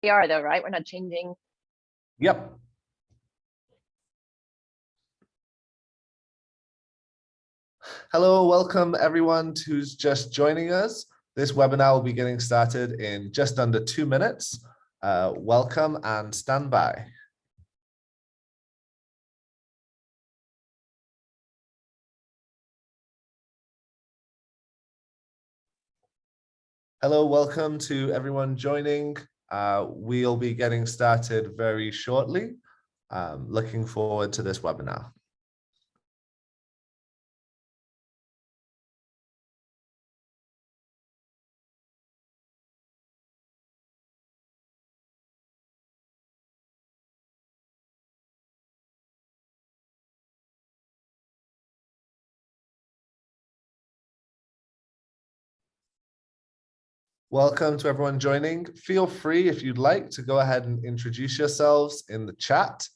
are though, right? We're not changing. Yep. Hello, welcome everyone who's just joining us. This webinar will be getting started in just under 2 minutes. Welcome and stand by. Hello, welcome to everyone joining. We'll be getting started very shortly. Looking forward to this webinar. Welcome to everyone joining. Feel free, if you'd like, to go ahead and introduce yourselves in the chat.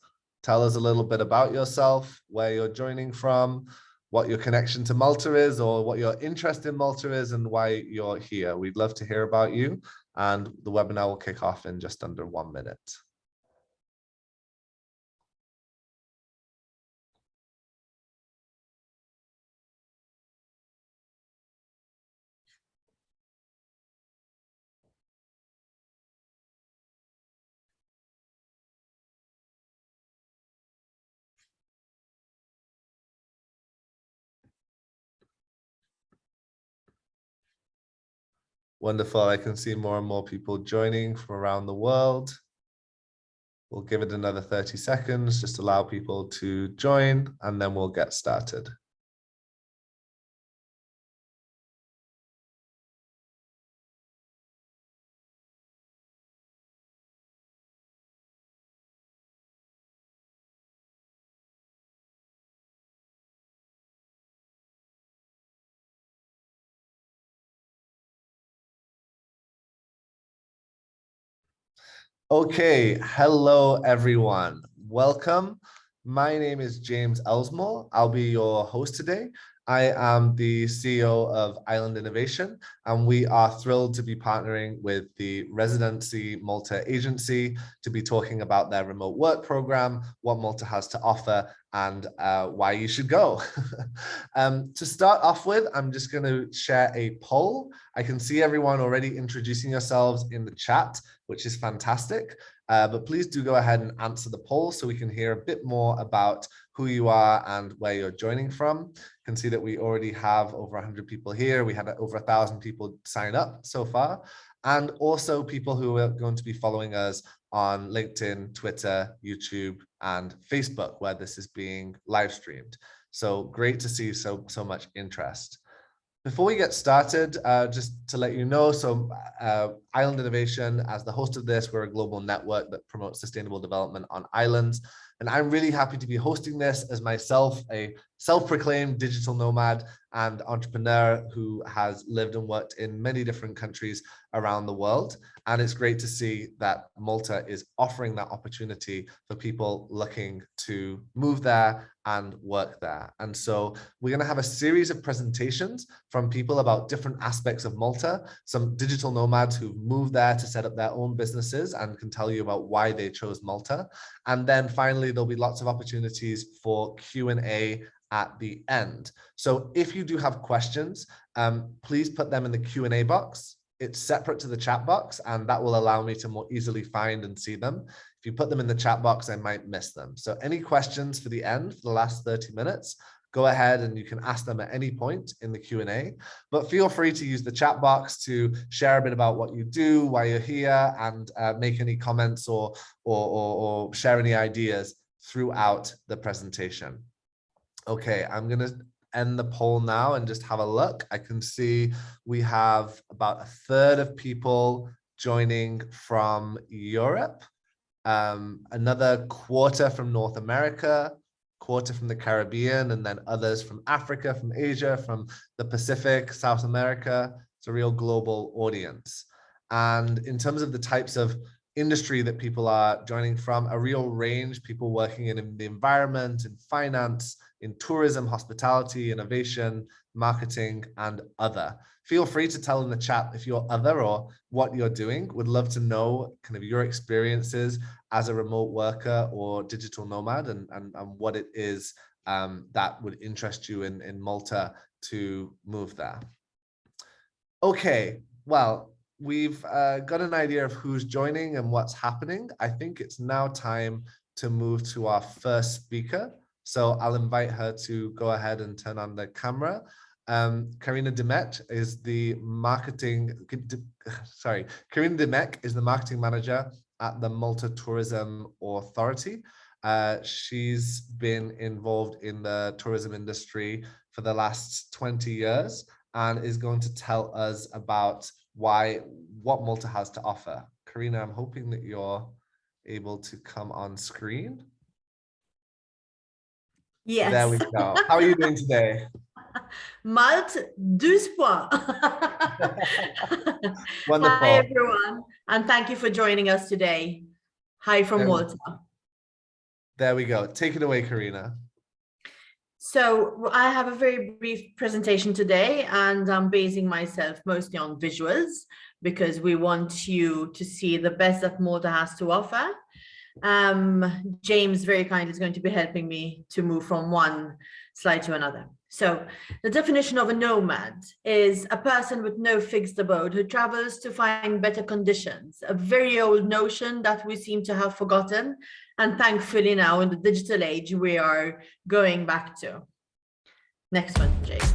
Tell us a little bit about yourself, where you're joining from, what your connection to Malta is, or what your interest in Malta is and why you're here. We'd love to hear about you, and the webinar will kick off in just under 1 minute. Wonderful. I can see more and more people joining from around the world. We'll give it another 30 seconds, just allow people to join, and then we'll get started. Okay, hello everyone. Welcome. My name is James Elsmore. I'll be your host today. I am the CEO of Island Innovation, and we are thrilled to be partnering with the Residency Malta agency to be talking about their remote work program, what Malta has to offer, and why you should go. To start off with, I'm just going to share a poll. I can see everyone already introducing yourselves in the chat, which is fantastic. But please do go ahead and answer the poll so we can hear a bit more about who you are and where you're joining from. You can see that we already have over 100 people here. We had over 1,000 people sign up so far, and also people who are going to be following us on LinkedIn, Twitter, YouTube, and Facebook, where this is being live streamed. So great to see so much interest. Before we get started, just to let you know, Island Innovation, as the host of this, we're a global network that promotes sustainable development on islands. And I'm really happy to be hosting this as myself, a self-proclaimed digital nomad and entrepreneur who has lived and worked in many different countries around the world. And it's great to see that Malta is offering that opportunity for people looking to move there and work there. And so we're going to have a series of presentations from people about different aspects of Malta, some digital nomads who've moved there to set up their own businesses and can tell you about why they chose Malta. And then finally, there'll be lots of opportunities for Q&A at the end. So if you do have questions, please put them in the Q&A box. It's separate to the chat box, and that will allow me to more easily find and see them. If you put them in the chat box, I might miss them. So any questions for the end, for the last 30 minutes, go ahead and you can ask them at any point in the Q&A, but feel free to use the chat box to share a bit about what you do, why you're here, and make any comments or share any ideas throughout the presentation. Okay, I'm going to end the poll now and just have a look. I can see we have about 1/3 of people joining from Europe, another 1/4 from North America, 1/4 from the Caribbean, and then others from Africa, from Asia, from the Pacific, South America. It's a real global audience. And in terms of the types of industry that people are joining from, a real range, people working in the environment, in finance, in tourism, hospitality, innovation, marketing, and other. Feel free to tell in the chat if you're other or what you're doing. Would love to know kind of your experiences as a remote worker or digital nomad, and what it is that would interest you in Malta to move there. Okay, well, we've got an idea of who's joining and what's happening. I think it's now time to move to our first speaker. So I'll invite her to go ahead and turn on the camera. Karina Demet is the Karina Demet is the marketing manager at the Malta Tourism Authority. She's been involved in the tourism industry for the last 20 years and is going to tell us about what Malta has to offer. Karina, I'm hoping that you're able to come on screen. Yes. There we go. How are you doing today? Malta, 12 points. Wonderful. Hi, everyone, and thank you for joining us today. Hi from Malta. There we go. Take it away, Karina. So I have a very brief presentation today, and I'm basing myself mostly on visuals because we want you to see the best that Malta has to offer. James very kindly is going to be helping me to move from one slide to another. So the definition of a nomad is a person with no fixed abode who travels to find better conditions, a very old notion that we seem to have forgotten. And thankfully now in the digital age, we are going back to. Next one, James.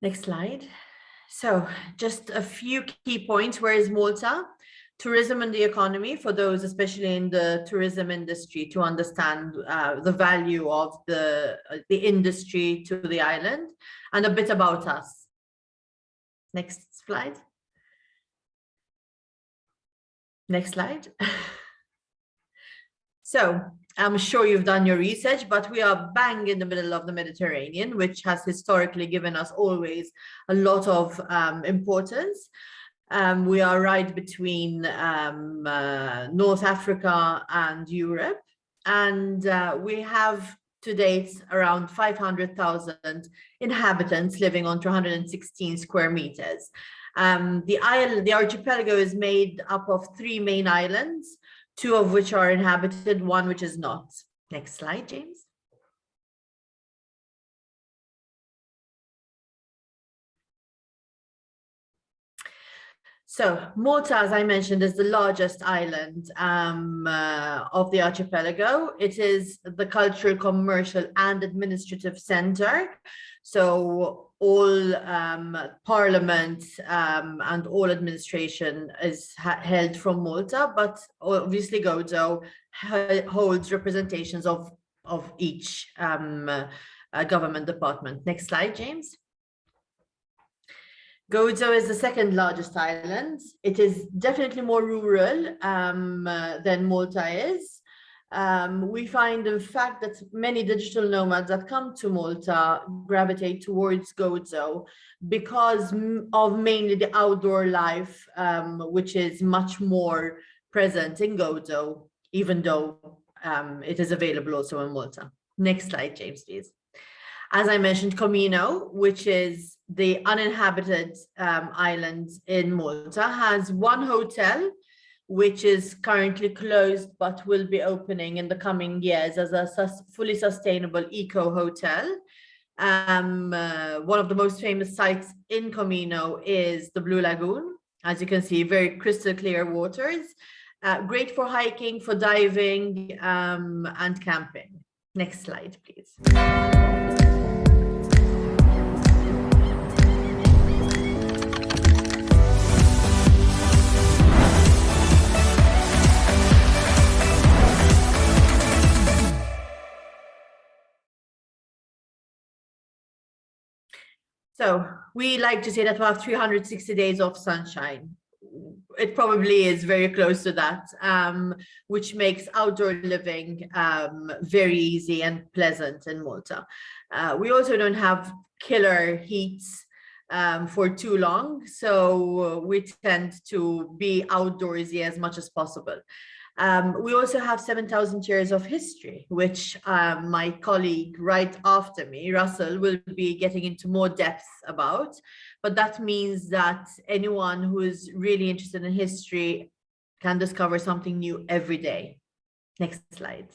Next slide. So just a few key points. Where is Malta? Tourism and the economy, for those especially in the tourism industry to understand the value of the industry to the island, and a bit about us. Next slide. Next slide. So I'm sure you've done your research, but we are bang in the middle of the Mediterranean, which has historically given us always a lot of importance. We are right between North Africa and Europe, and we have to date around 500,000 inhabitants living on 216 square meters. The archipelago is made up of 3 main islands, 2 of which are inhabited, 1 which is not. Next slide, James. So Malta, as I mentioned, is the largest island of the archipelago. It is the cultural, commercial, and administrative center. So all parliament and all administration is held from Malta, but obviously Gozo holds representations of each government department. Next slide, James. Gozo is the 2nd largest island. It is definitely more rural than Malta is. We find, in fact, that many digital nomads that come to Malta gravitate towards Gozo because of mainly the outdoor life, which is much more present in Gozo, even though it is available also in Malta. Next slide, James, please. As I mentioned, Comino, which is the uninhabited island in Malta, has 1 hotel, which is currently closed, but will be opening in the coming years as a fully sustainable eco hotel. One of the most famous sites in Comino is the Blue Lagoon. As you can see, very crystal clear waters, great for hiking, for diving, and camping. Next slide, please. So we like to say that we have 360 days of sunshine. it probably is very close to that, which makes outdoor living very easy and pleasant in Malta. We also don't have killer heats for too long, so we tend to be outdoorsy as much as possible. We also have 7,000 years of history, which my colleague right after me, Russell, will be getting into more depth about. But that means that anyone who is really interested in history can discover something new every day. Next slide.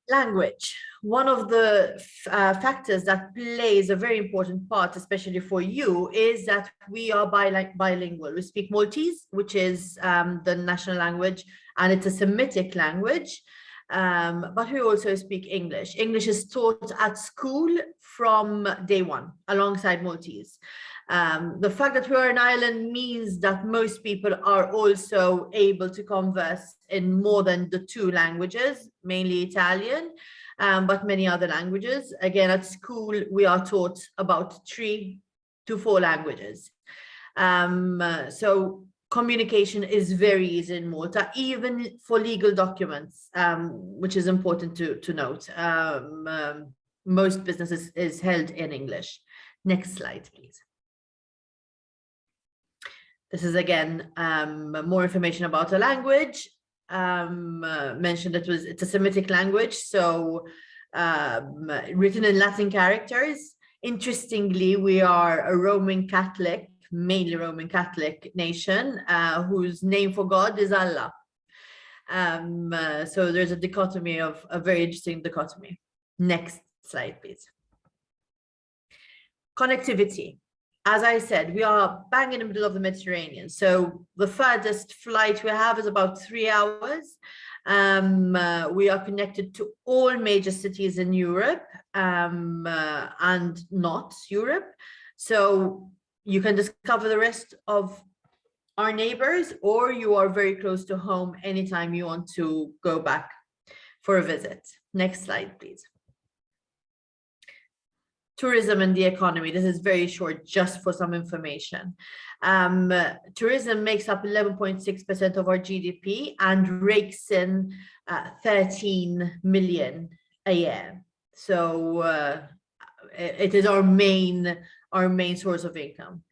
Language. One of the factors that plays a very important part, especially for you, is that we are bilingual. We speak Maltese, which is the national language, and it's a Semitic language. But we also speak English. English is taught at school from day one, alongside Maltese. The fact that we are an island means that most people are also able to converse in more than the 2 languages, mainly Italian, but many other languages. Again, at school, we are taught about 3 to 4 languages. So communication is very easy in Malta, even for legal documents, which is important to note. Most businesses is held in English. Next slide, please. This is again more information about the language. Mentioned it's a Semitic language, so written in Latin characters. Interestingly, we are a Roman Catholic, mainly Roman Catholic nation, whose name for God is Allah. So there's a dichotomy of a very interesting dichotomy. Next slide, please. Connectivity. As I said, we are bang in the middle of the Mediterranean. So the furthest flight we have is about 3 hours. We are connected to all major cities in Europe and not Europe. So you can discover the rest of our neighbors, or you are very close to home anytime you want to go back for a visit. Next slide, please. Tourism and the economy. This is very short, just for some information. Tourism makes up 11.6% of our GDP and rakes in 13 million a year. So it is our main source of income.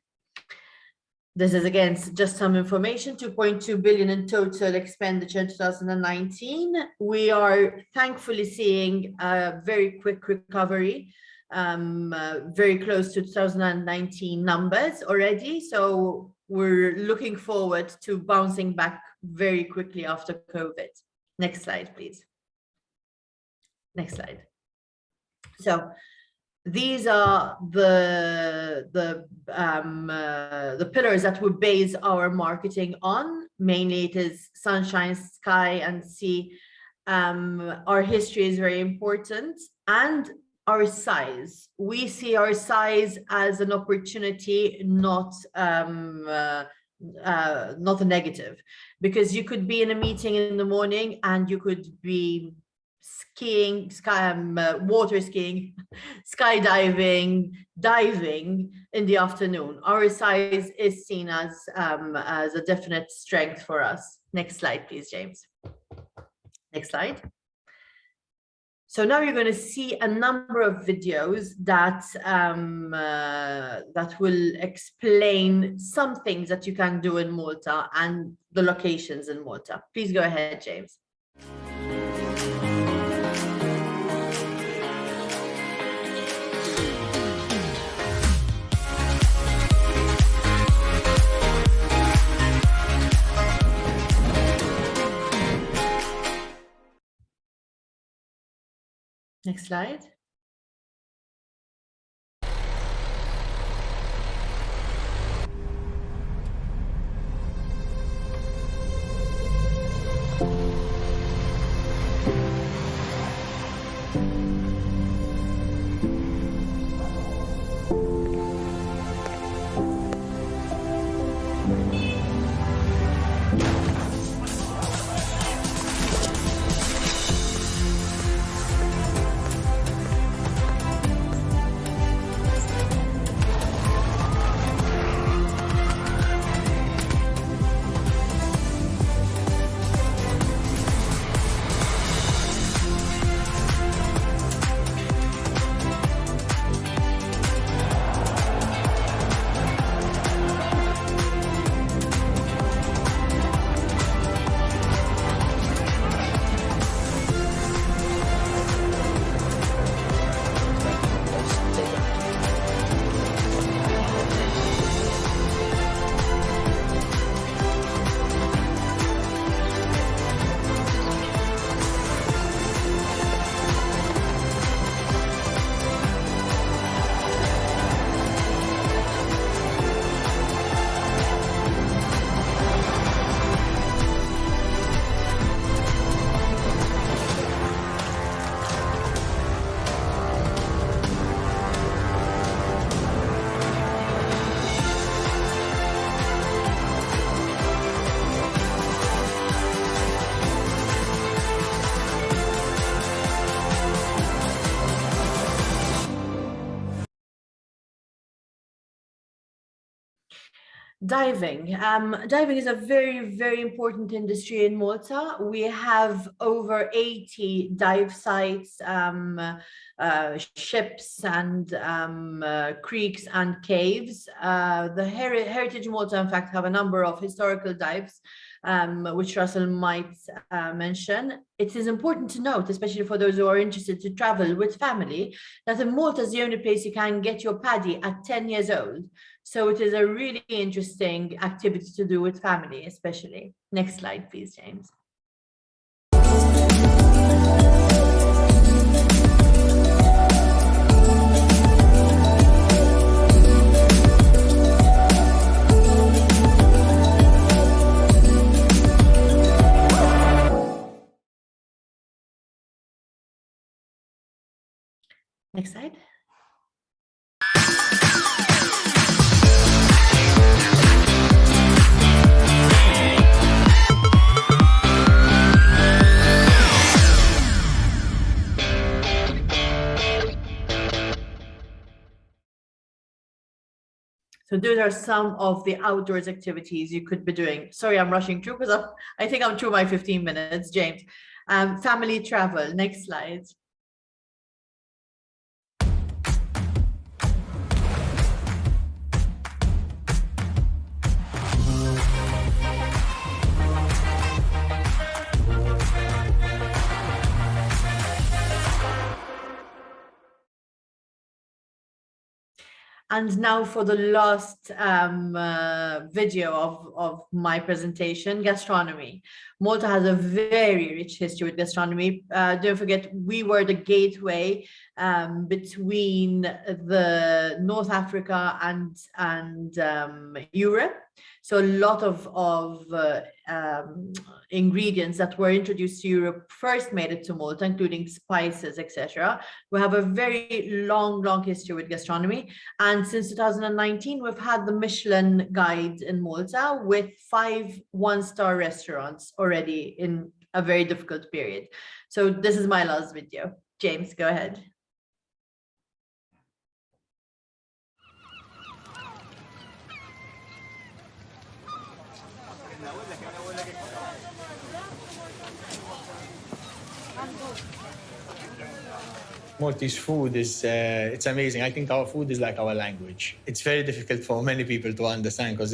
This is again just some information. 2.2 billion in total expenditure in 2019. We are thankfully seeing a very quick recovery. Very close to 2019 numbers already. So we're looking forward to bouncing back very quickly after COVID. Next slide, please. Next slide. So these are the pillars that we base our marketing on. Mainly it is sunshine, sky, and sea. Our history is very important, and our size. We see our size as an opportunity, not a negative, because you could be in a meeting in the morning and you could be skiing, water skiing, skydiving, diving in the afternoon. Our size is seen as a definite strength for us. Next slide, please, James. Next slide. So now you're going to see a number of videos that that will explain some things that you can do in Malta and the locations in Malta. Please go ahead, James. Next slide. Diving. Diving is a very, very important industry in Malta. We have over 80 dive sites, ships and creeks and caves. The Heritage Malta, in fact, have a number of historical dives, which Russell might mention. It is important to note, especially for those who are interested to travel with family, that in Malta is the only place you can get your paddy at 10 years old. So it is a really interesting activity to do with family, especially. Next slide, please, James. Next slide. So those are some of the outdoors activities you could be doing. Sorry, I'm rushing through because I think I'm through my 15 minutes, James. Family travel, next slide. And now for the last video of my presentation, gastronomy. Malta has a very rich history with gastronomy. Don't forget, we were the gateway between the North Africa and Europe. So a lot of ingredients that were introduced to Europe first made it to Malta, including spices, etc. We have a very long history with gastronomy. And since 2019, we've had the Michelin Guide in Malta with 5 one-star restaurants already in a very difficult period. So this is my last video. James, go ahead. Maltese food is it's amazing. I think our food is like our language. It's very difficult for many people to understand because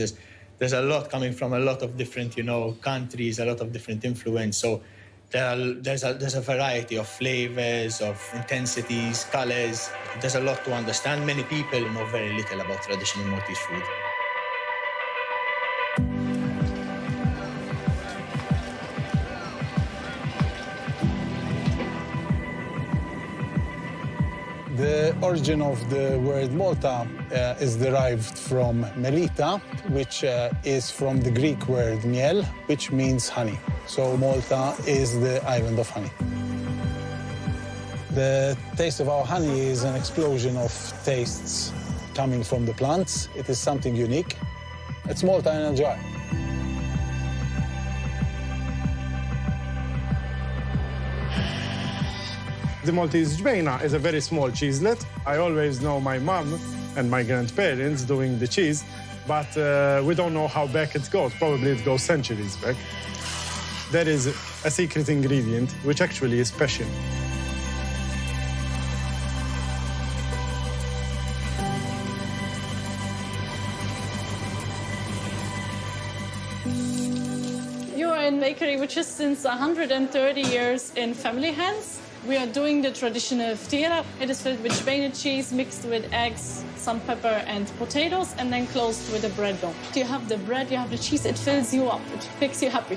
there's a lot coming from a lot of different, countries, a lot of different influence. So there's a variety of flavors, of intensities, colors. There's a lot to understand. Many people know very little about traditional Maltese food. The origin of the word Malta is derived from melita, which is from the Greek word miel, which means honey. So Malta is the island of honey. The taste of our honey is an explosion of tastes coming from the plants. It is something unique. It's Malta in a jar. The Maltese ġbejna is a very small cheeselet. I always know my mom and my grandparents doing the cheese, but we don't know how back it goes. Probably it goes centuries back. There is a secret ingredient, which actually is passion. You are in bakery, which is since 130 years in family hands. We are doing the traditional ftira. It is filled with Spain cheese mixed with eggs, some pepper and potatoes, and then closed with a bread dough. You have the bread, you have the cheese, it fills you up, it makes you happy.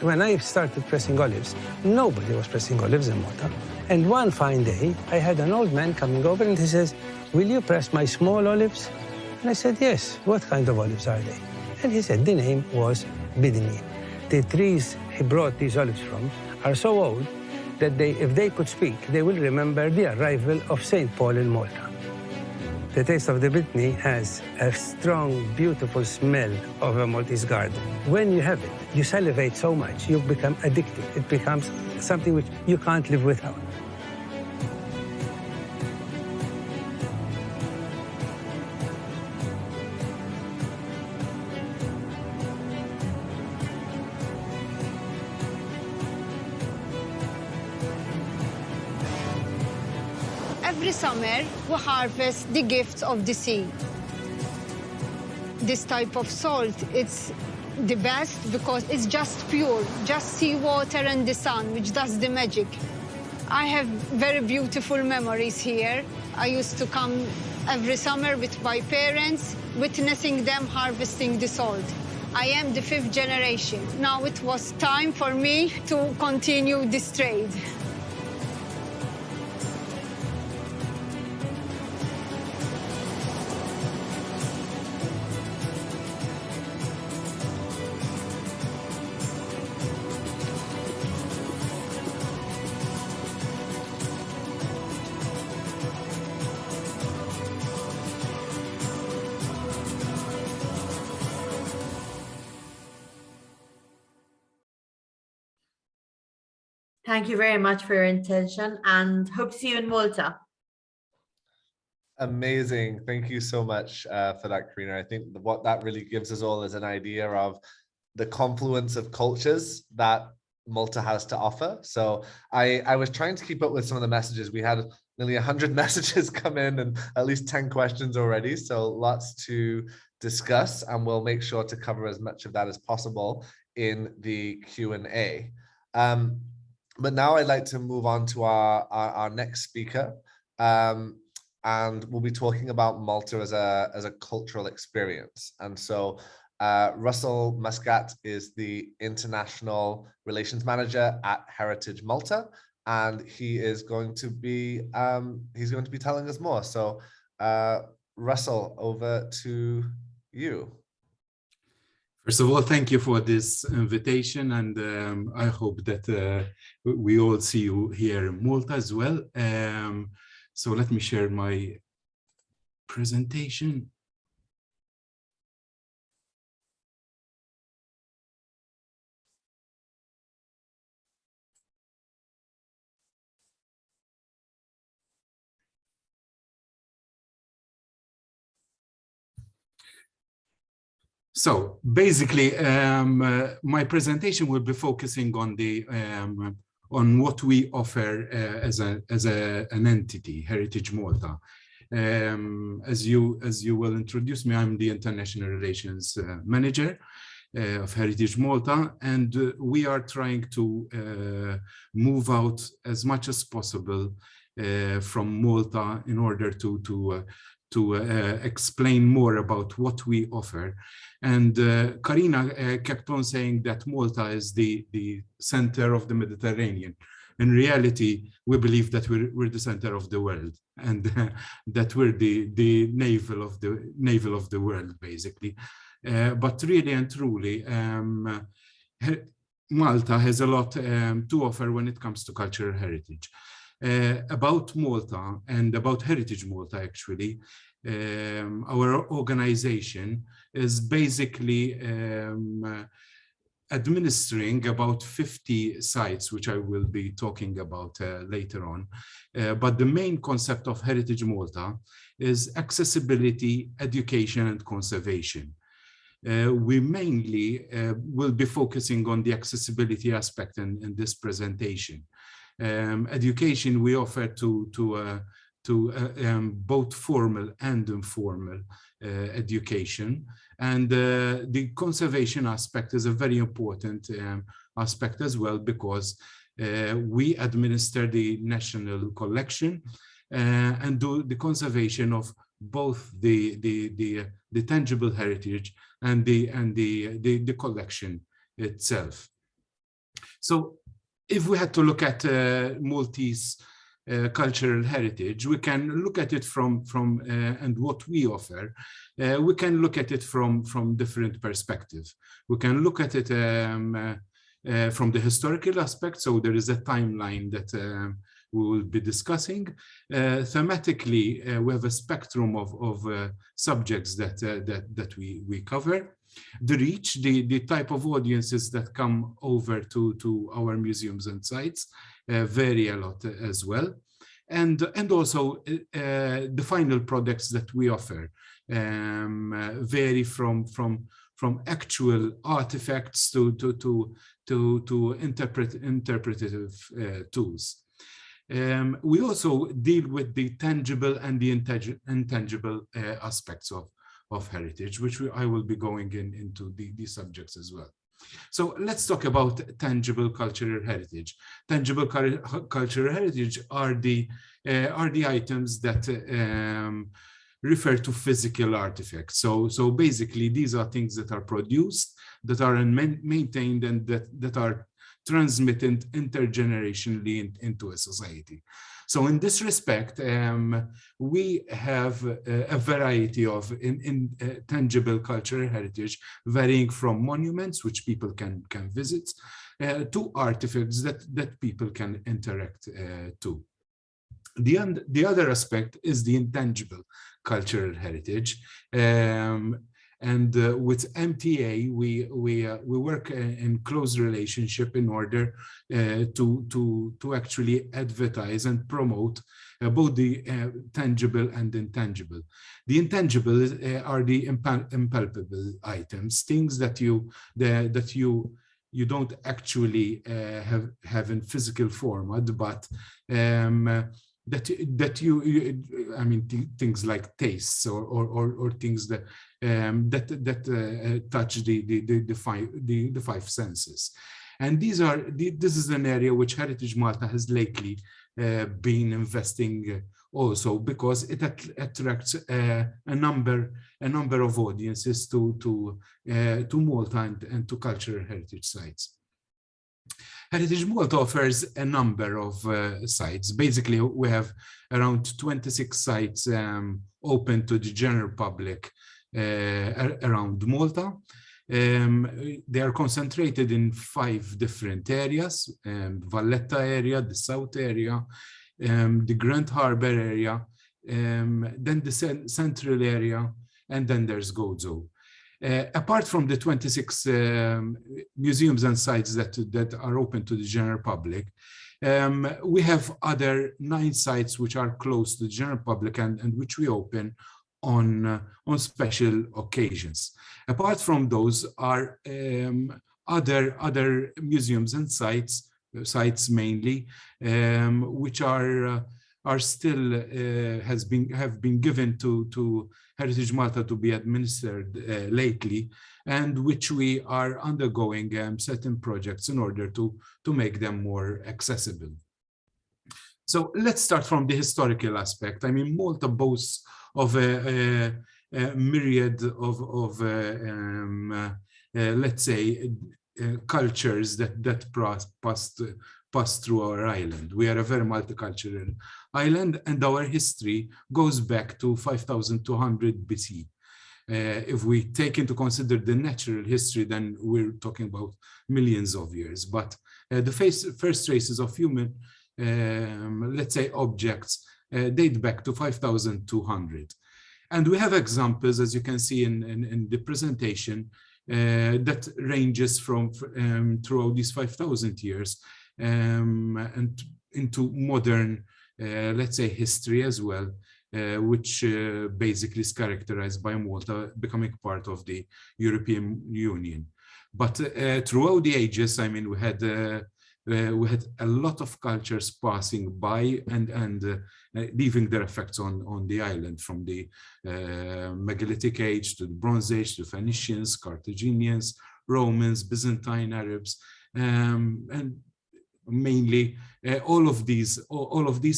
When I started pressing olives, nobody was pressing olives in Malta. And one fine day, I had an old man coming over and he says, "Will you press my small olives?" And I said, "Yes." "What kind of olives are they?" And he said the name was bidini. The trees he brought these olives from are so old that if they could speak, they will remember the arrival of St. Paul in Malta. The taste of the Brittany has a strong, beautiful smell of a Maltese garden. When you have it, you salivate so much, you become addicted. It becomes something which you can't live without. Every summer, we harvest the gifts of the sea. This type of salt, it's the best because it's just pure, just seawater and the sun, which does the magic. I have very beautiful memories here. I used to come every summer with my parents, witnessing them harvesting the salt. I am the 5th generation. Now it was time for me to continue this trade. Thank you very much for your intention and hope to see you in Malta. Amazing. Thank you so much for that, Karina. I think what that really gives us all is an idea of the confluence of cultures that Malta has to offer. So I was trying to keep up with some of the messages. We had nearly 100 messages come in and at least 10 questions already. So lots to discuss, and we'll make sure to cover as much of that as possible in the Q&A. But now I'd like to move on to our next speaker. And we'll be talking about Malta as a cultural experience. And so Russell Muscat is the International Relations Manager at Heritage Malta, and he is going to be telling us more. So Russell, over to you. First of all, thank you for this invitation, and I hope that we all see you here in Malta as well. So let me share my presentation. So basically, my presentation will be focusing on the on what we offer as an entity, Heritage Malta. As you will introduce me, I'm the International Relations Manager of Heritage Malta, and we are trying to move out as much as possible from Malta in order to explain more about what we offer. And Karina kept on saying that Malta is the center of the Mediterranean. In reality, we believe that we're the center of the world, and that we're the navel of the world, basically. But really and truly, Malta has a lot to offer when it comes to cultural heritage. About Malta and about Heritage Malta, actually, our organization is basically administering about 50 sites, which I will be talking about later on. But the main concept of Heritage Malta is accessibility, education, and conservation. We mainly will be focusing on the accessibility aspect in this presentation. Education we offer to both formal and informal education, and the conservation aspect is a very important aspect as well, because we administer the national collection and do the conservation of both the tangible heritage and the collection itself. So if we had to look at Maltese cultural heritage, we can look at it from and what we offer. We can look at it from different perspectives. We can look at it from the historical aspect. So there is a timeline that we will be discussing. Thematically, we have a spectrum of subjects that we cover. The reach, the type of audiences that come over to our museums and sites vary a lot as well. And also the final products that we offer vary from actual artifacts to interpretative tools. We also deal with the tangible and the intangible aspects of heritage, which I will be going into these subjects as well. So let's talk about tangible cultural heritage. Tangible cultural heritage are the items that refer to physical artifacts. So basically, these are things that are produced, that are maintained, and that are transmitted intergenerationally into a society. So in this respect, we have a variety of tangible cultural heritage, varying from monuments, which people can visit, to artifacts that people can interact to. The other aspect is the intangible cultural heritage. And with MTA, we work in close relationship in order to actually advertise and promote both the tangible and intangible. The intangible are the impalpable items, things that you don't actually have in physical format, but I mean, things like tastes or things that touch the five senses. And this is an area which Heritage Malta has lately been investing also, because it attracts a number of audiences to Malta and to cultural heritage sites. Heritage Malta offers a number of sites. Basically, we have around 26 sites open to the general public around Malta. They are concentrated in 5 different areas: Valletta area, the South area, the Grand Harbour area, then the Central area, and then there's Gozo. Apart from the 26 museums and sites that are open to the general public, we have other 9 sites which are closed to the general public and which we open on special occasions. Apart from those are other museums and sites mainly, which are still have been given to Heritage Malta to be administered lately, and which we are undergoing certain projects in order to make them more accessible. So let's start from the historical aspect. I mean, Malta boasts of a myriad of let's say, cultures that pass through our island. We are a very multicultural island, and our history goes back to 5200 BC. If we take into consider the natural history, then we're talking about millions of years. But the first traces of human, let's say, objects date back to 5200. And we have examples, as you can see in the presentation, that ranges from throughout these 5,000 years and into modern, let's say, history as well, which basically is characterized by Malta becoming part of the European Union. But throughout the ages, I mean, we had a lot of cultures passing by and leaving their effects on the island, from the megalithic age to the Bronze Age to Phoenicians, Carthaginians, Romans, Byzantine Arabs, and mainly all of these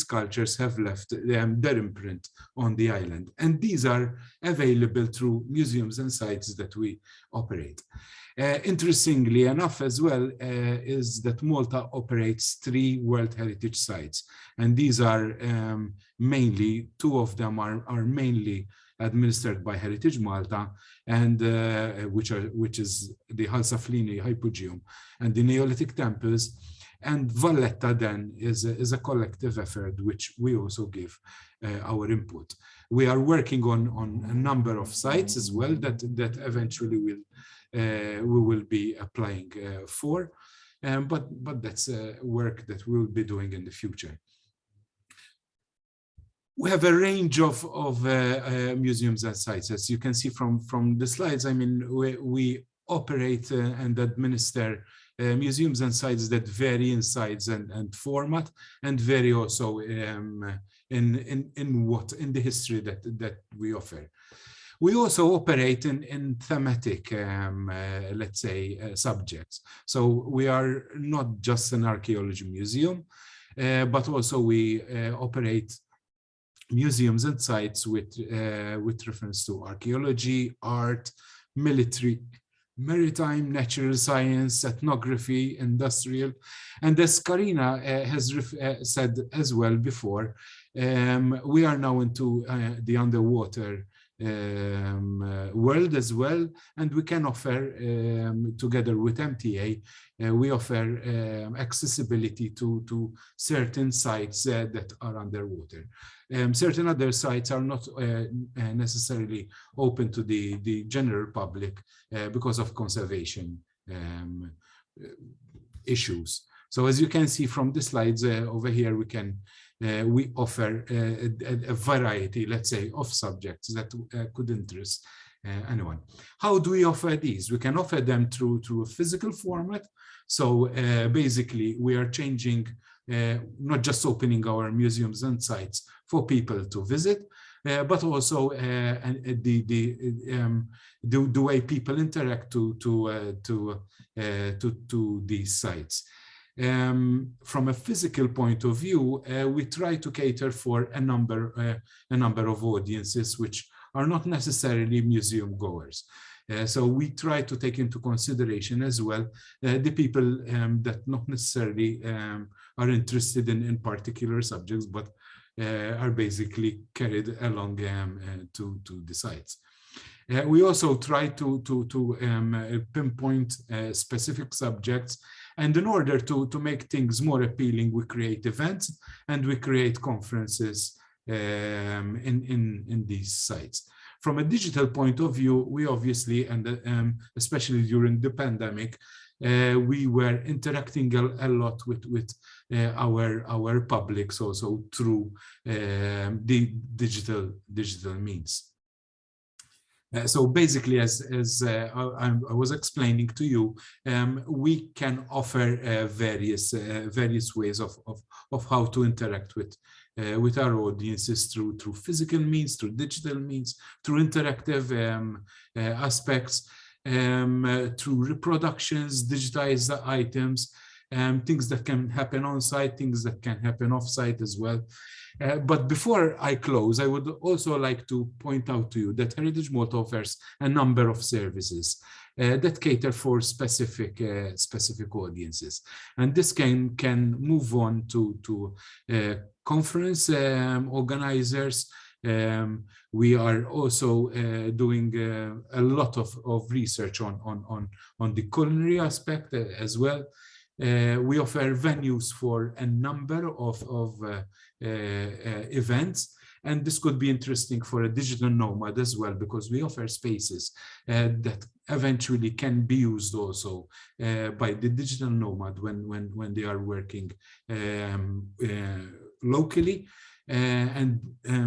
cultures have left their imprint on the island, and these are available through museums and sites that we operate. Interestingly enough as well, is that Malta operates 3 World Heritage Sites, and these are mainly, 2 of them are mainly administered by Heritage Malta, and which is the Halsaflini Hypogeum and the Neolithic temples. And Valletta then is a collective effort, which we also give our input. We are working on a number of sites as well that eventually we will be applying for, but that's work that we'll be doing in the future. We have a range of museums and sites, as you can see from the slides. I mean, we operate and administer museums and sites that vary in size and format, and vary also in the history that we offer. We also operate in thematic, let's say, subjects. So we are not just an archaeology museum, but also we operate museums and sites with reference to archaeology, art, military, maritime, natural science, ethnography, industrial. And as Karina has said as well before, we are now into the underwater world as well, and we can offer, together with MTA, we offer accessibility to certain sites that are underwater. Certain other sites are not necessarily open to the general public because of conservation issues. So as you can see from the slides over here, we offer a variety, let's say, of subjects that could interest anyone. How do we offer these? We can offer them through a physical format. So basically, we are changing, not just opening our museums and sites for people to visit, but also the way people interact to these sites. From a physical point of view, we try to cater for a number of audiences which are not necessarily museum goers. So we try to take into consideration as well the people that not necessarily are interested in particular subjects, but are basically carried along to the sites. We also try to pinpoint specific subjects, and in order to make things more appealing, we create events and we create conferences in these sites. From a digital point of view, we obviously, and especially during the pandemic, we were interacting a lot with our public, also through the digital means. So basically, as I was explaining to you, we can offer various ways of how to interact with our audiences through physical means, through digital means, through interactive aspects, through reproductions, digitized items, things that can happen on site, things that can happen off site as well. But before I close, I would also like to point out to you that Heritage Malta offers a number of services that cater for specific audiences, and this can move on to conference organizers. We are also doing a lot of research on the culinary aspect as well. We offer venues for a number of events, and this could be interesting for a digital nomad as well, because we offer spaces that eventually can be used also by the digital nomad when they are working locally, and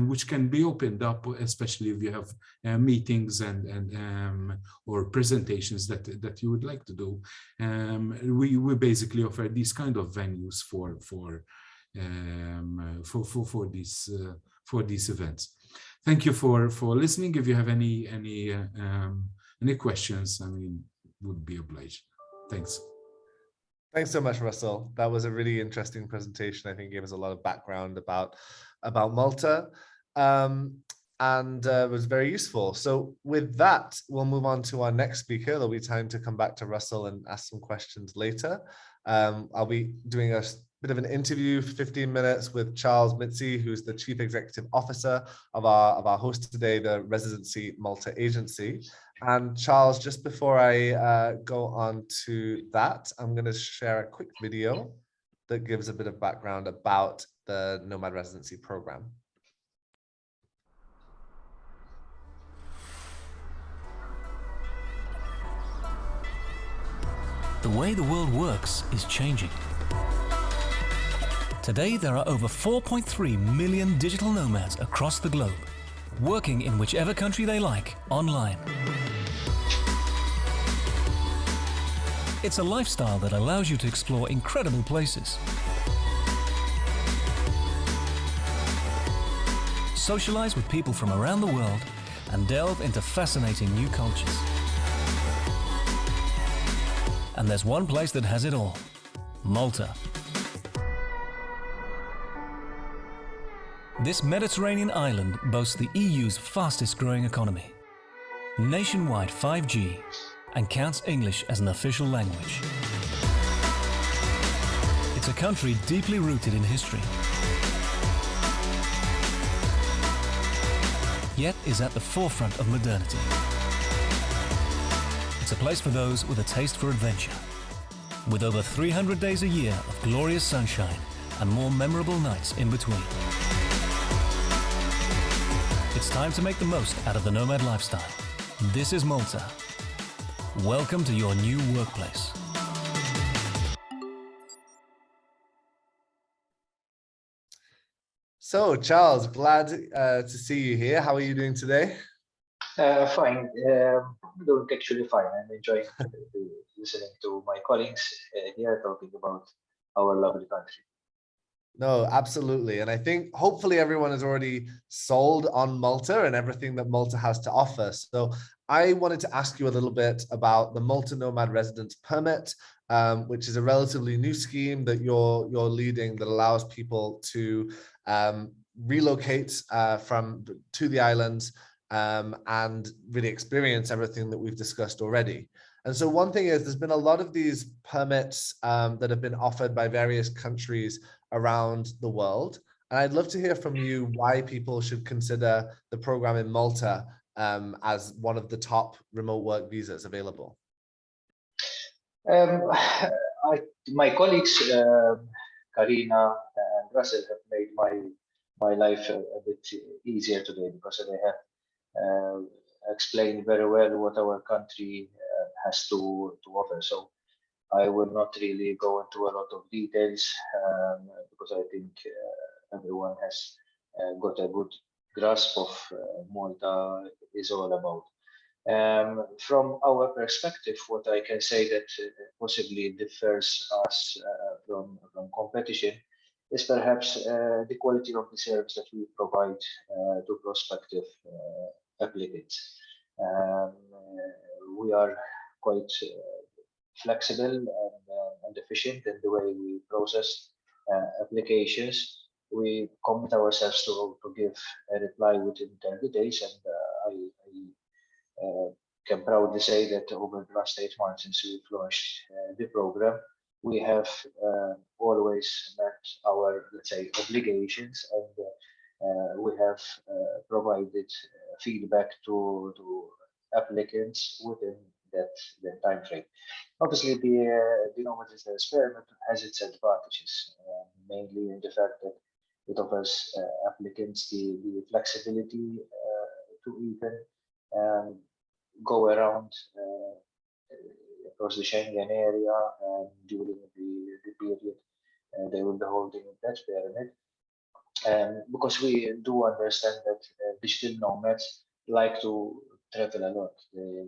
which can be opened up, especially if you have meetings and or presentations that you would like to do. We basically offer these kind of venues for these events. Thank you for listening. If you have any questions, I mean, would be obliged. Thanks. Thanks so much, Russell. That was a really interesting presentation. I think it gave us a lot of background about Malta, and was very useful. So with that, we'll move on to our next speaker. There'll be time to come back to Russell and ask some questions later. I'll be doing a bit of an interview for 15 minutes with Charles Mitzi, who's the Chief Executive Officer of our host today, the Residency Malta Agency. And Charles, just before I go on to that, I'm going to share a quick video. that gives a bit of background about the Nomad Residency program. The way the world works is changing. Today, there are over 4.3 million digital nomads across the globe, working in whichever country they like, online. It's a lifestyle that allows you to explore incredible places, socialize with people from around the world, and delve into fascinating new cultures. And there's one place that has it all: Malta. This Mediterranean island boasts the EU's fastest growing economy, nationwide 5G, and counts English as an official language. It's a country deeply rooted in history, yet is at the forefront of modernity. It's a place for those with a taste for adventure, with over 300 days a year of glorious sunshine and more memorable nights in between. It's time to make the most out of the nomad lifestyle. This is Malta. Welcome to your new workplace. So, Charles, glad to see you here. How are you doing today? Fine. I'm doing actually fine. I'm enjoying listening to my colleagues here talking about our lovely country. No, absolutely. And I think hopefully everyone is already sold on Malta and everything that Malta has to offer. So I wanted to ask you a little bit about the Malta Nomad Residence Permit, which is a relatively new scheme that you're leading that allows people to relocate to the islands and really experience everything that we've discussed already. And so one thing is, there's been a lot of these permits that have been offered by various countries around the world. And I'd love to hear from you why people should consider the program in Malta as one of the top remote work visas available. My colleagues, Karina and Russell, have made my life a bit easier today because they have explained very well what our country has to offer. So I will not really go into a lot of details because I think everyone has got a good grasp of Malta is all about. From our perspective, what I can say that possibly differs us from competition is perhaps the quality of the service that we provide to prospective applicants. We are quite flexible and efficient in the way we process applications. We commit ourselves to give a reply within 30 days, and I can proudly say that over the last 8 months since we've launched the program, we have always met our, let's say, obligations, and we have provided feedback to applicants within that time frame. Obviously, the Nomad Residence Permit has its advantages, mainly in the fact that it offers applicants the flexibility to even go around across the Schengen area during the period they will be holding that permit. Because we do understand that digital nomads like to travel a lot. They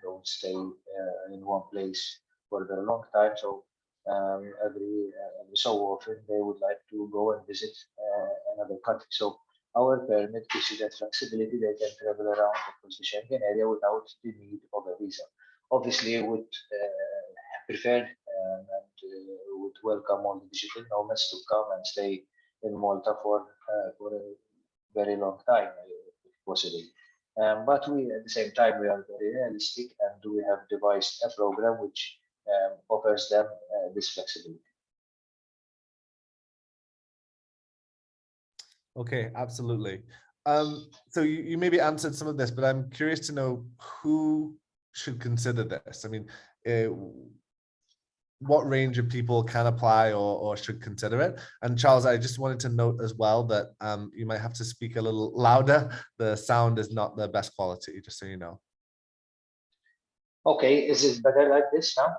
don't stay in one place for a very long time. So every so often they would like to go and visit another country. So our permit gives you that flexibility. They can travel around across the Schengen area without the need of a visa. Obviously, would prefer and would welcome all the digital nomads to come and stay in Malta for a very long time, if possible. But we, at the same time, we are very realistic, and we have devised a program which offers them this flexibility. Okay, absolutely. So you maybe answered some of this, but I'm curious to know who should consider this. I mean, what range of people can apply or should consider it. And Charles, I just wanted to note as well that you might have to speak a little louder. The sound is not the best quality, just so you know. Okay, is it better like this now?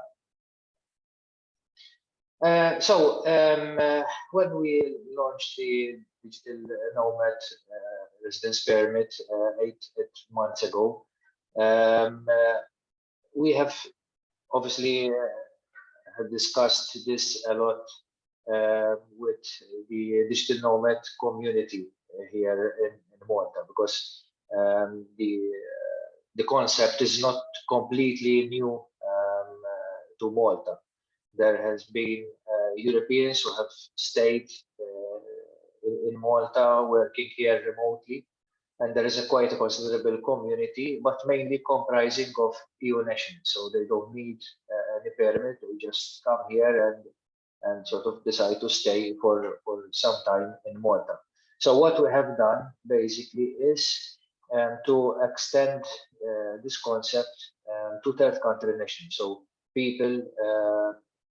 When we launched the digital nomad residence permit 8 months ago, we have obviously have discussed this a lot with the digital nomad community here in Malta, because the concept is not completely new to Malta. There has been Europeans who have stayed in Malta working here remotely, and there is quite a considerable community, but mainly comprising of EU nationals. So they don't need any permit, they just come here and sort of decide to stay for some time in Malta. So what we have done basically is to extend this concept to third country nationals. So people,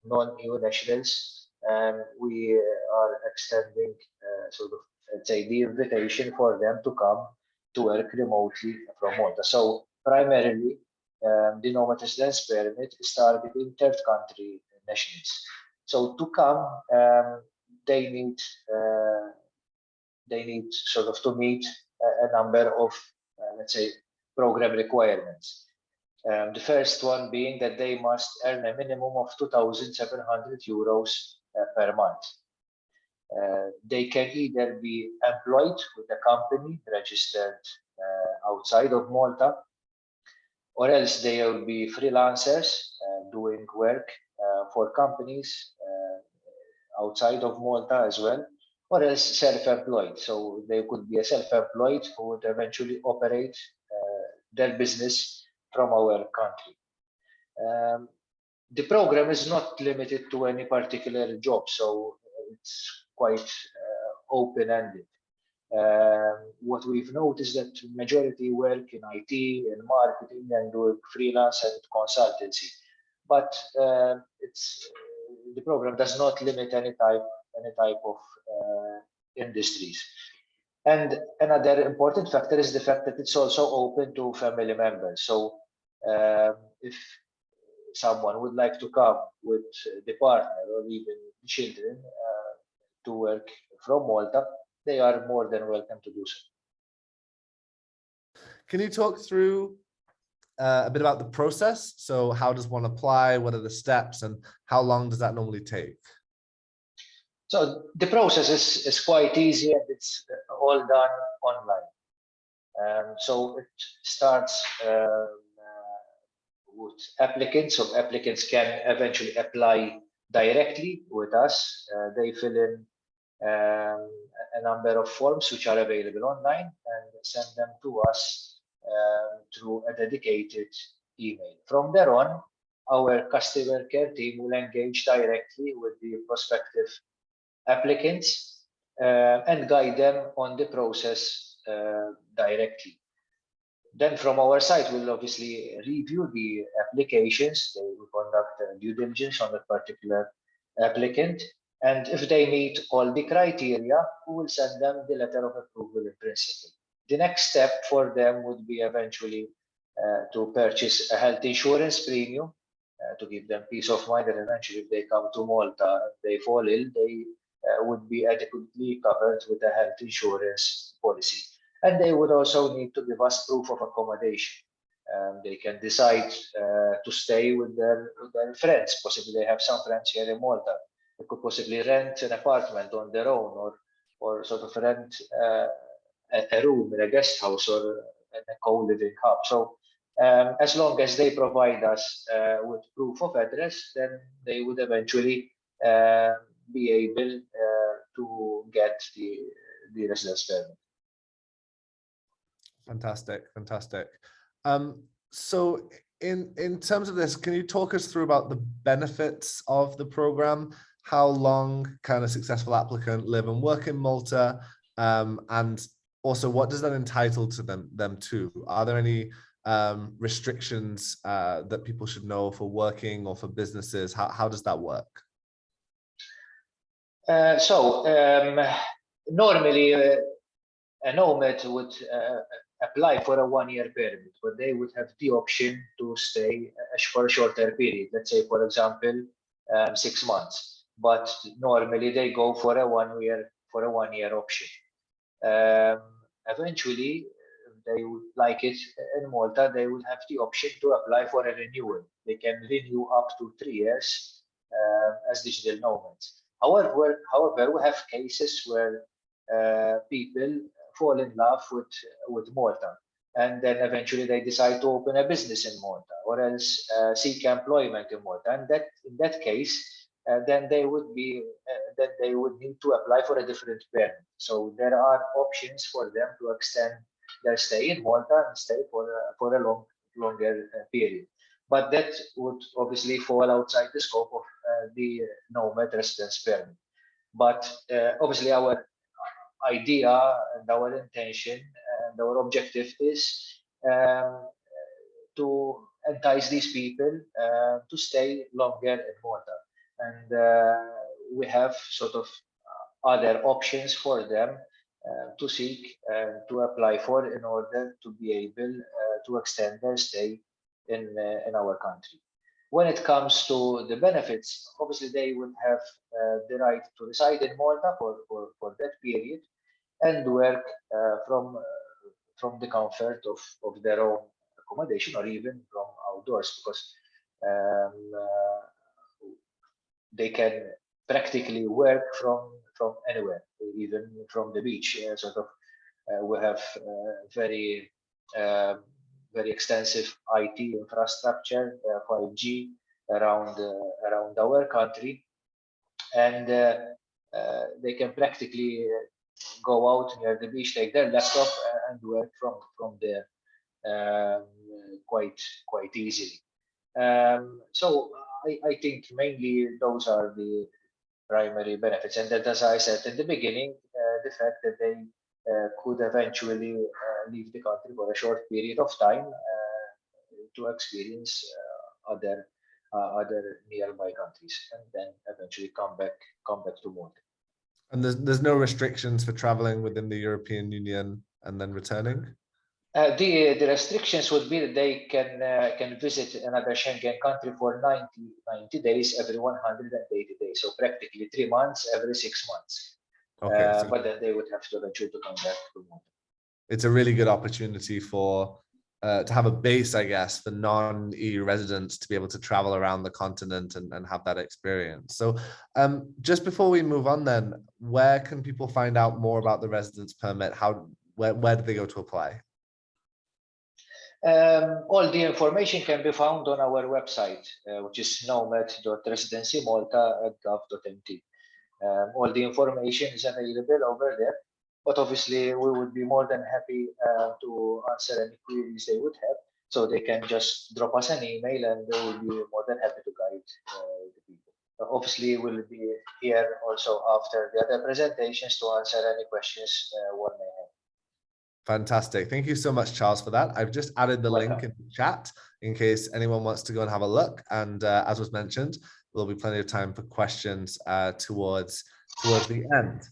non-EU nationals, and we are extending sort of, let's say, the invitation for them to come to work remotely from Malta. So primarily, the Nomad Residence Permit is targeting third country nationals. So to come, they need sort of to meet a number of, let's say, program requirements. The first one being that they must earn a minimum of 2,700 euros per month. They can either be employed with a company registered outside of Malta, or else they will be freelancers doing work for companies outside of Malta as well, or else self-employed. So they could be a self-employed who would eventually operate their business from our country. The program is not limited to any particular job, so it's quite open-ended. What we've noticed that majority work in IT and marketing and doing freelance and consultancy, but the program does not limit any type of industries. And another important factor is the fact that it's also open to family members. So if someone would like to come with the partner or even children to work from Malta, they are more than welcome to do so. Can you talk through a bit about the process? So how does one apply? What are the steps, and how long does that normally take? So the process is quite easy, and it's all done online. So it starts with applicants. So applicants can eventually apply directly with us. They fill in a number of forms which are available online and send them to us through a dedicated email. From there on, our customer care team will engage directly with the prospective applicants and guide them on the process directly. Then from our side, we'll obviously review the applications. We conduct due diligence on that particular applicant. And if they meet all the criteria, we will send them the letter of approval in principle. The next step for them would be eventually to purchase a health insurance premium to give them peace of mind that eventually if they come to Malta and they fall ill, they would be adequately covered with a health insurance policy. And they would also need to give us proof of accommodation. They can decide to stay with their friends. Possibly they have some friends here in Malta. They could possibly rent an apartment on their own, or sort of rent a room in a guest house or in a co-living hub. So as long as they provide us with proof of address, then they would eventually be able to get the residence permit. Fantastic. So in terms of this, can you talk us through about the benefits of the program? How long can a successful applicant live and work in Malta? And also, what does that entitle to them to? Are there any restrictions that people should know for working or for businesses? How does that work? Normally, a nomad would apply for a 1-year permit, but they would have the option to stay for a shorter period. Let's say, for example, 6 months. But normally they go for a 1-year option. Eventually, if they would like it in Malta, they would have the option to apply for a renewal. They can renew up to 3 years as digital nomads. However, we have cases where people fall in love with Malta, and then eventually they decide to open a business in Malta, or else seek employment in Malta. And in that case, then they would need to apply for a different permit. So there are options for them to extend their stay in Malta and stay for a longer period. But that would obviously fall outside the scope of the Nomad Residence Permit. But obviously our idea and our intention and our objective is to entice these people to stay longer in Malta. And we have sort of other options for them to seek to apply for in order to be able to extend their stay in our country. When it comes to the benefits, obviously they would have the right to reside in Malta for that period and work from the comfort of their own accommodation, or even from outdoors, because they can practically work from anywhere, even from the beach. We have very extensive IT infrastructure, 5G around our country, and they can practically go out near the beach, take their laptop, and work from there quite easily. So I think mainly those are the primary benefits, and that, as I said in the beginning, the fact that they could eventually leave the country for a short period of time to experience other nearby countries, and then eventually come back to Malta. And there's no restrictions for traveling within the European Union and then returning? The restrictions would be that they can visit another Schengen country for 90 days every 180 days, so practically 3 months every 6 months. Okay, but then they would have to eventually come back to Malta. It's a really good opportunity for to have a base, I guess, for non-EU residents to be able to travel around the continent and have that experience. So just before we move on then, where can people find out more about the residence permit? Where do they go to apply? All the information can be found on our website, which is nomad.residencymalta.gov.mt. All the information is available over there, but obviously we would be more than happy to answer any queries they would have. So they can just drop us an email, and they will be more than happy to guide the people. Obviously, we'll be here also after the other presentations to answer any questions one may have. Fantastic. Thank you so much, Charles, for that. I've just added the link in the chat in case anyone wants to go and have a look. And as was mentioned, there'll be plenty of time for questions towards the end.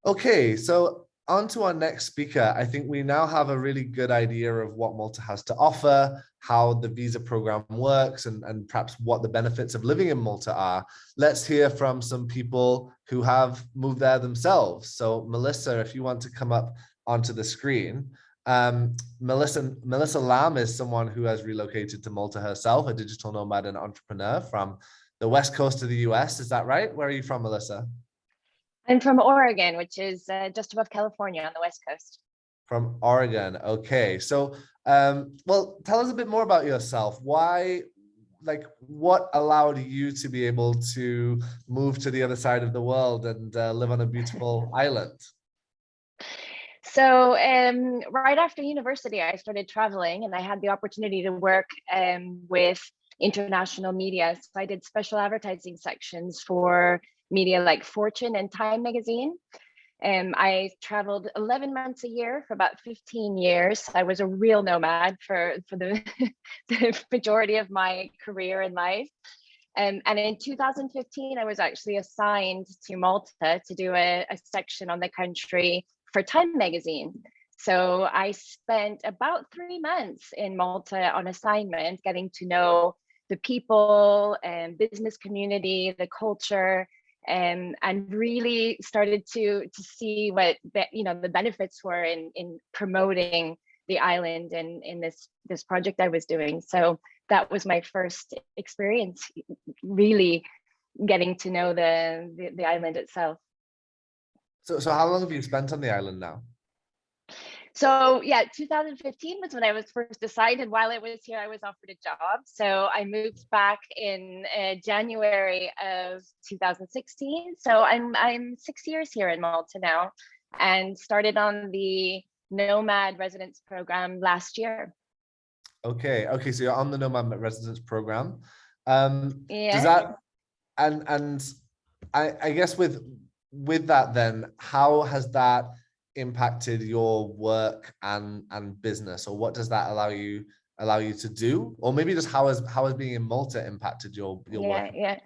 Okay, so on to our next speaker. I think we now have a really good idea of what Malta has to offer, how the visa program works, and perhaps what the benefits of living in Malta are. Let's hear from some people who have moved there themselves. So Melissa, if you want to come up onto the screen. Melissa Lam is someone who has relocated to Malta herself, a digital nomad and entrepreneur from the west coast of the US. Is that right? Where are you from, Melissa? I'm from Oregon, which is just above California on the west coast. From Oregon. Okay. So, well, tell us a bit more about yourself. What allowed you to be able to move to the other side of the world and live on a beautiful island? So right after university, I started traveling, and I had the opportunity to work with international media. So I did special advertising sections for media like Fortune and Time magazine. I traveled 11 months a year for about 15 years. I was a real nomad for the, the majority of my career in life. And in 2015, I was actually assigned to Malta to do a section on the country for Time magazine. So I spent about 3 months in Malta on assignment, getting to know the people and business community, the culture, and really started to see what the benefits were in promoting the island and in this project I was doing. So that was my first experience, really getting to know the island itself. So how long have you spent on the island now? So yeah, 2015 was when I was first assigned. While I was here, I was offered a job. So I moved back in January of 2016. So I'm 6 years here in Malta now, and started on the Nomad Residence Program last year. Okay, so you're on the Nomad Residence Program. Yeah. Does that and I guess with that then, how has that impacted your work and business, or what does that allow you to do, or maybe just how has being in Malta impacted your work? Yeah.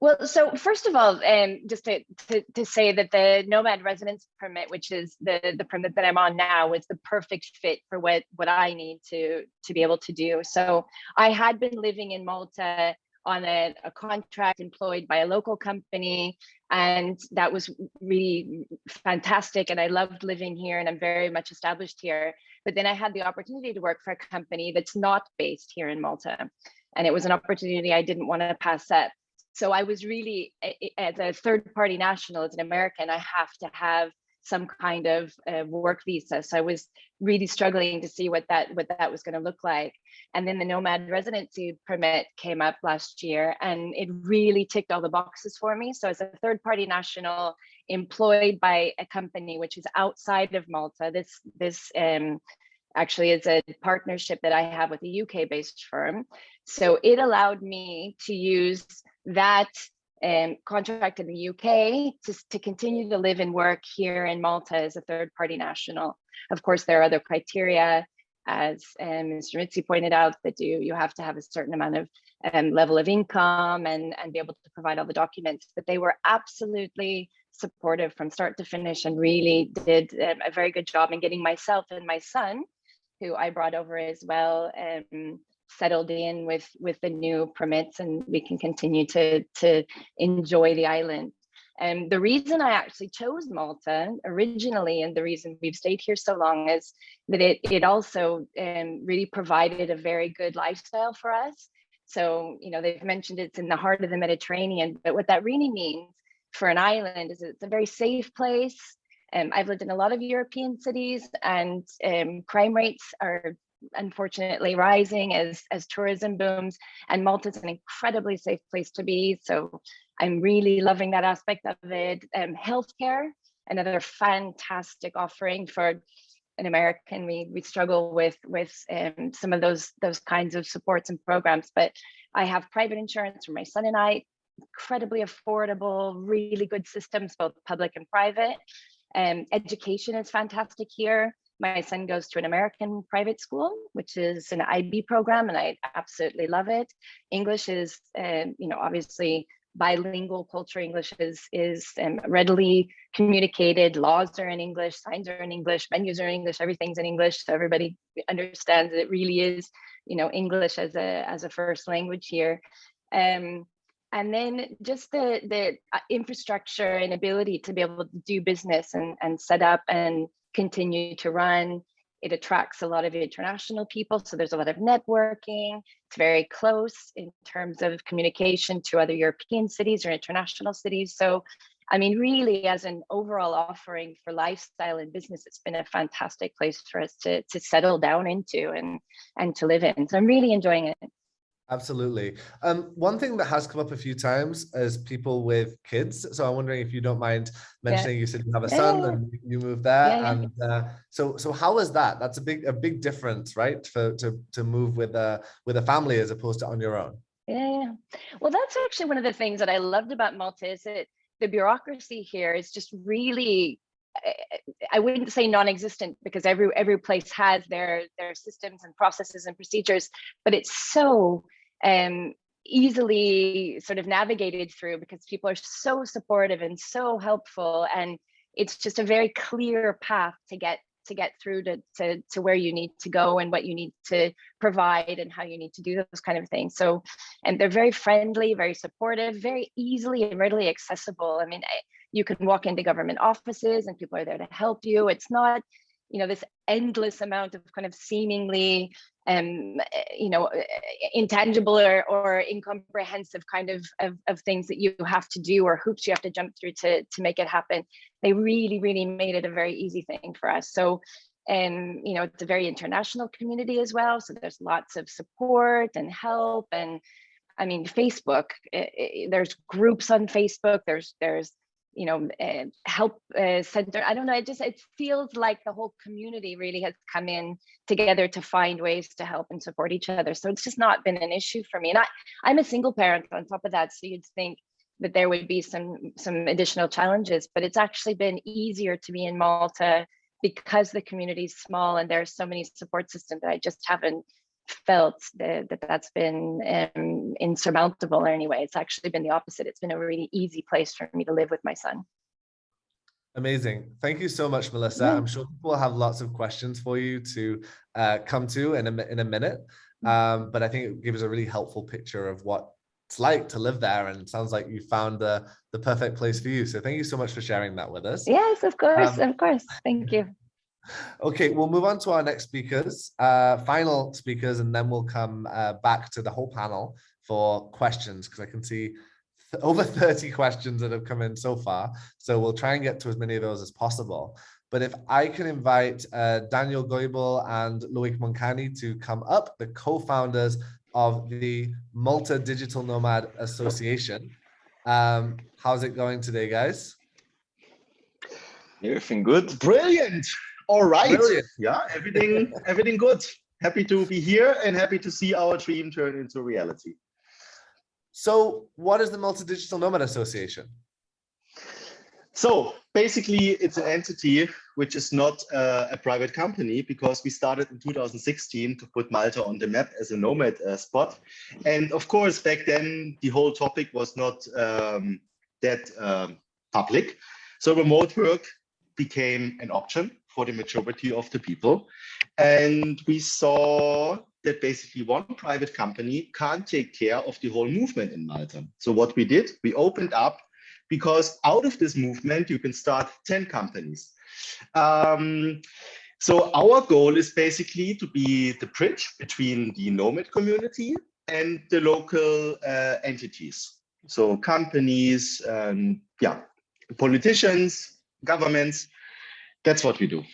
Well, so first of all, just to say that the Nomad Residence Permit, which is the permit that I'm on now, was the perfect fit for what I need to be able to do. So I had been living in Malta on a contract employed by a local company, and that was really fantastic, and I loved living here, and I'm very much established here. But then I had the opportunity to work for a company that's not based here in Malta, and it was an opportunity I didn't want to pass up. So I was really, as a third-party national, as an American, I have to have some kind of work visa. So I was really struggling to see what that was going to look like. And then the Nomad Residency Permit came up last year, and it really ticked all the boxes for me. So as a third-party national employed by a company which is outside of Malta, this actually is a partnership that I have with a UK-based firm. So it allowed me to use that contract in the UK to continue to live and work here in Malta as a third-party national. Of course, there are other criteria, as Mr. Mitzi pointed out, that you have to have a certain amount of level of income and be able to provide all the documents. But they were absolutely supportive from start to finish, and really did a very good job in getting myself and my son, who I brought over as well, settled in with the new permits, and we can continue to enjoy the island. And the reason I actually chose Malta originally, and the reason we've stayed here so long, is that it also really provided a very good lifestyle for us. So, they've mentioned it's in the heart of the Mediterranean, but what that really means for an island is it's a very safe place. I've lived in a lot of European cities, and crime rates are unfortunately rising as tourism booms, and Malta is an incredibly safe place to be. So I'm really loving that aspect of it. Healthcare, another fantastic offering for an American. We struggle with some of those kinds of supports and programs, but I have private insurance for my son and I, incredibly affordable, really good systems, both public and private. Education is fantastic here. My son goes to an American private school, which is an IB program, and I absolutely love it. English is, obviously bilingual culture. English is readily communicated. Laws are in English, signs are in English, menus are in English, everything's in English. So everybody understands that it really is, English as a first language here. And then just the infrastructure and ability to be able to do business and set up and continue to run. It attracts a lot of international people, so there's a lot of networking. It's very close in terms of communication to other European cities or international cities. So, really, as an overall offering for lifestyle and business, it's been a fantastic place for us to settle down into and to live in. So I'm really enjoying it. Absolutely. One thing that has come up a few times is people with kids. So I'm wondering if you don't mind mentioning, you said you have a son and you moved there. And so how is that? That's a big difference, right? To move with a family as opposed to on your own. Yeah. Well, that's actually one of the things that I loved about Malta, is that the bureaucracy here is just really, I wouldn't say non-existent, because every place has their systems and processes and procedures, but it's so easily sort of navigated through because people are so supportive and so helpful, and it's just a very clear path to get through to where you need to go and what you need to provide and how you need to do those kind of things. So, and they're very friendly, very supportive, very easily and readily accessible. I mean, you can walk into government offices and people are there to help you. It's not, you know, this endless amount of kind of seemingly, you know, intangible or incomprehensive kind of things that you have to do or hoops you have to jump through to make it happen. They really, really made it a very easy thing for us. So, you know, it's a very international community as well. So there's lots of support and help. And I mean, Facebook, there's groups on Facebook, there's you know, help center. I don't know, it feels like the whole community really has come in together to find ways to help and support each other. So it's just not been an issue for me. And I'm a single parent on top of that. So you'd think that there would be some additional challenges, but it's actually been easier to be in Malta because the community is small and there's so many support systems that I just haven't felt that's been insurmountable or anyway. It's actually been the opposite. It's been a really easy place for me to live with my son. Amazing. Thank you so much, Melissa. Yeah. I'm sure people will have lots of questions for you to come to in a minute. But I think it gives a really helpful picture of what it's like to live there. And it sounds like you found the perfect place for you. So thank you so much for sharing that with us. Yes, of course. Of course. Thank you. Okay, we'll move on to our next speakers, final speakers, and then we'll come back to the whole panel for questions, because I can see over 30 questions that have come in so far. So we'll try and get to as many of those as possible. But if I can invite Daniel Goebel and Loic Moncani to come up, the co-founders of the Malta Digital Nomad Association. How's it going today, guys? Everything good. Brilliant. All right. Brilliant. Yeah, everything good. Happy to be here and happy to see our dream turn into reality. So what is the Malta Digital Nomad Association? So basically, it's an entity which is not a private company, because we started in 2016 to put Malta on the map as a nomad spot. And of course, back then, the whole topic was not that public. So remote work became an option for the majority of the people. And we saw that basically one private company can't take care of the whole movement in Malta. So what we did, we opened up, because out of this movement, you can start 10 companies. So our goal is basically to be the bridge between the nomad community and the local entities. So companies, yeah, politicians, governments, that's what we do.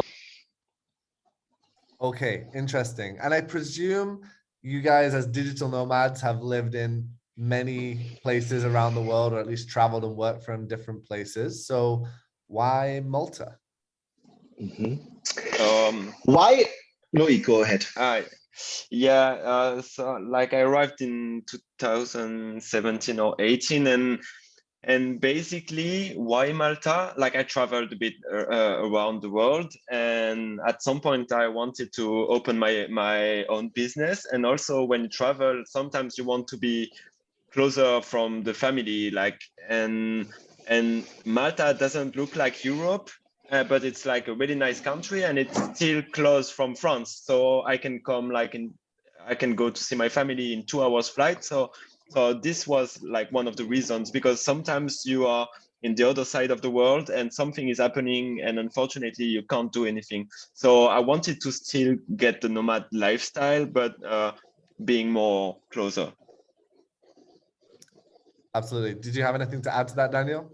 Okay, interesting. And I presume you guys as digital nomads have lived in many places around the world, or at least traveled and worked from different places. So why Malta? Why? Loic, go ahead. Yeah, so like I arrived in 2017 or 18, and basically why Malta? Like I traveled a bit around the world, and at some point I wanted to open my own business. And also when you travel, sometimes you want to be closer from the family, like, and Malta doesn't look like Europe, but it's like a really nice country, and it's still close from France. So I can come I can go to see my family in 2 hours flight. So this was like one of the reasons, because sometimes you are in the other side of the world and something is happening, and unfortunately you can't do anything. So I wanted to still get the nomad lifestyle, but being more closer. Absolutely. Did you have anything to add to that, Daniel?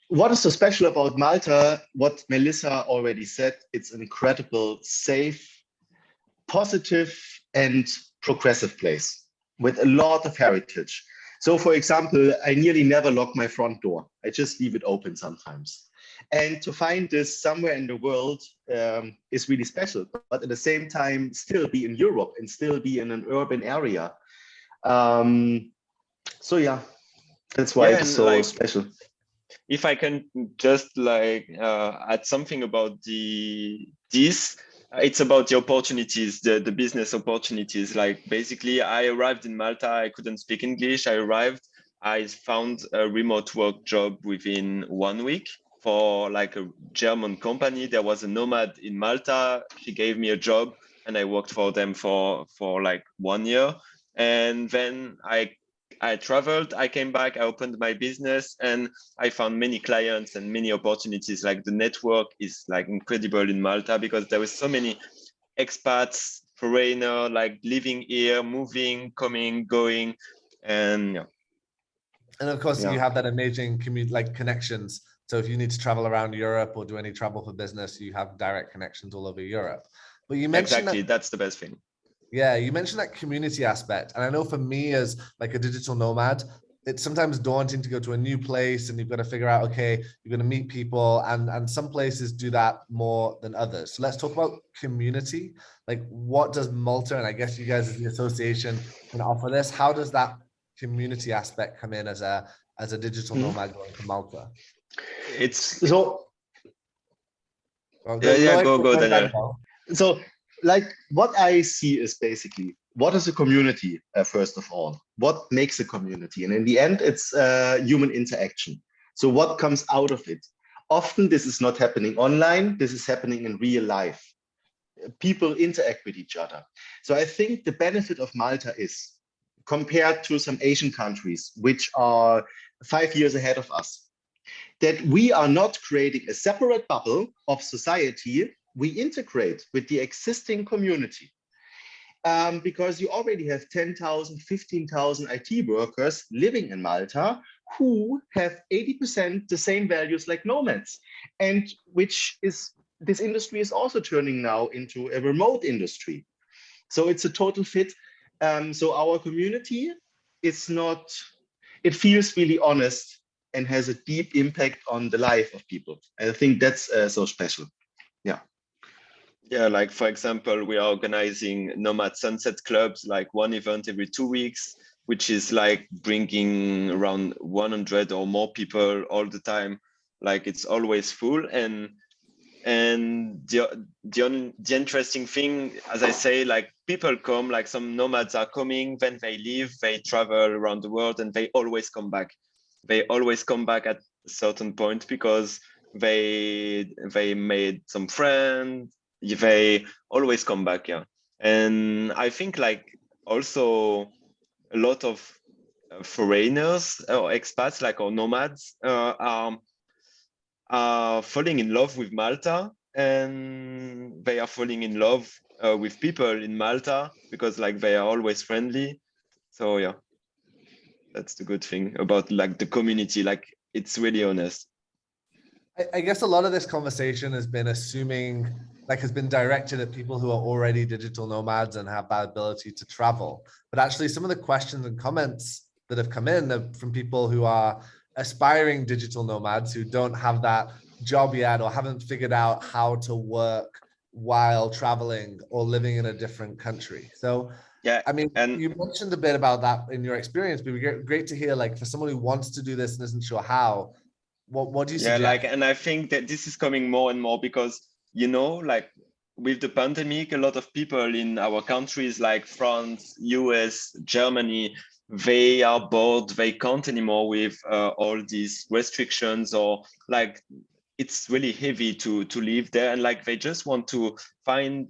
What is so special about Malta? What Melissa already said, it's an incredible, safe, positive, and progressive place with a lot of heritage. So for example, I nearly never lock my front door. I just leave it open sometimes. And to find this somewhere in the world is really special, but at the same time, still be in Europe and still be in an urban area. So yeah, That's why Yeah, it's and so like, special. if I can just like add something about this, it's about the opportunities, the business opportunities. Like basically, I arrived in Malta. I couldn't speak English. I arrived. I found a remote work job within 1 week for like a German company. There was a nomad in Malta. She gave me a job, and I worked for them for like 1 year. And then I traveled, I came back, I opened my business, and I found many clients and many opportunities. Like the network is like incredible in Malta because there was so many expats, foreigner, like living here, moving, coming, going, and yeah. And of course, Yeah. you have that amazing connections. So if you need to travel around Europe or do any travel for business, you have direct connections all over Europe. But you mentioned exactly that's the best thing. Yeah, you mentioned that community aspect. And I know for me as like a digital nomad, it's sometimes daunting to go to a new place and you've got to figure out, okay, you're going to meet people, and some places do that more than others. So let's talk about community. Like, what does Malta, and I guess you guys as the association can offer this? How does that community aspect come in as a digital nomad going to Malta? It's So go Daniel. So like what I see is basically, what is a community, first of all? What makes a community? And in the end, it's human interaction. So what comes out of it? Often this is not happening online, this is happening in real life. People interact with each other. So I think the benefit of Malta is, compared to some Asian countries, which are 5 years ahead of us, that we are not creating a separate bubble of society. We integrate with the existing community, because you already have 10,000, 15,000 IT workers living in Malta who have 80% the same values like nomads, and this industry is also turning now into a remote industry. So it's a total fit. So our community, it feels really honest and has a deep impact on the life of people. I think that's so special. Yeah. Yeah, like for example, we are organizing Nomad Sunset Clubs, like one event every 2 weeks, which is like bringing around 100 or more people all the time. Like it's always full. And the interesting thing, as I say, like people come, like some nomads are coming, then they leave, they travel around the world, and they always come back. They always come back at a certain point because they made some friends. They always come back, yeah. And I think like also a lot of foreigners or expats, like or nomads, are falling in love with Malta, and they are falling in love with people in Malta because like they are always friendly. So yeah, that's the good thing about like the community. Like it's really honest. I guess a lot of this conversation has been has been directed at people who are already digital nomads and have that ability to travel. But actually some of the questions and comments that have come in are from people who are aspiring digital nomads who don't have that job yet or haven't figured out how to work while traveling or living in a different country. So yeah, I mean, you mentioned a bit about that in your experience, but it'd be great to hear, like, for someone who wants to do this and isn't sure how, what do you suggest? Yeah, like, and I think that this is coming more and more because, you know, like with the pandemic, a lot of people in our countries like France, US, Germany, they are bored. They can't anymore with all these restrictions, or like it's really heavy to live there, and like they just want to find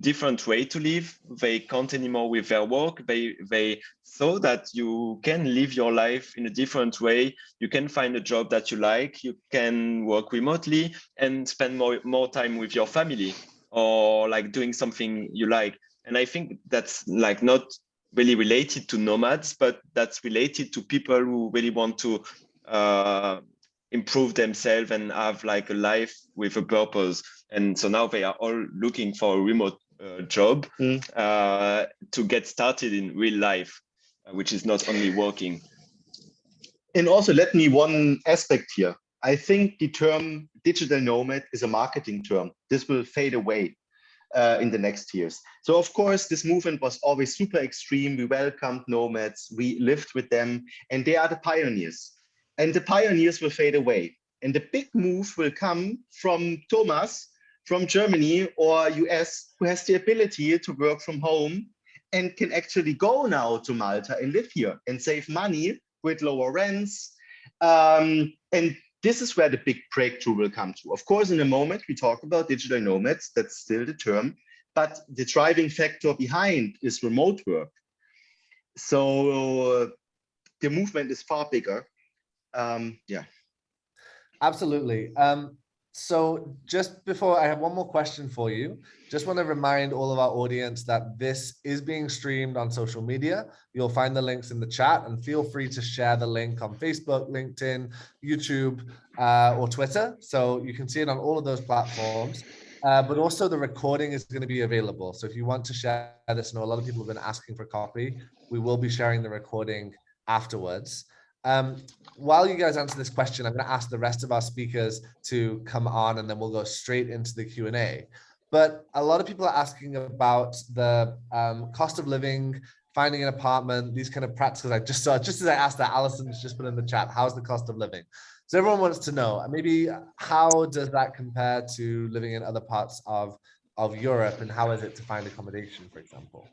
different way to live. They can't anymore with their work. They saw that you can live your life in a different way. You can find a job that you like. You can work remotely and spend more time with your family, or like doing something you like. And I think that's like not really related to nomads, but that's related to people who really want to improve themselves and have like a life with a purpose. And so now they are all looking for a remote job to get started in real life, which is not only working. And also, let me one aspect here. I think the term digital nomad is a marketing term. This will fade away. in the next years. So of course, this movement was always super extreme. We welcomed nomads, we lived with them, and they are the pioneers. And the pioneers will fade away. And the big move will come from Thomas from Germany or US, who has the ability to work from home and can actually go now to Malta and live here and save money with lower rents. And this is where the big breakthrough will come to. Of course, in a moment, we talk about digital nomads, that's still the term, but the driving factor behind is remote work. So the movement is far bigger. Yeah. Absolutely. So just before, I have one more question for you. Just want to remind all of our audience that this is being streamed on social media. You'll find the links in the chat, and feel free to share the link on Facebook, LinkedIn, YouTube, or Twitter. So you can see it on all of those platforms. But also the recording is going to be available. So if you want to share this, I know a lot of people have been asking for a copy. We will be sharing the recording afterwards. While you guys answer this question, I'm going to ask the rest of our speakers to come on, and then we'll go straight into the Q&A. But a lot of people are asking about the cost of living, finding an apartment, these kind of practicals. I just saw, just as I asked that, Alison's just put in the chat, how's the cost of living? So everyone wants to know, maybe how does that compare to living in other parts of Europe, and how is it to find accommodation, for example?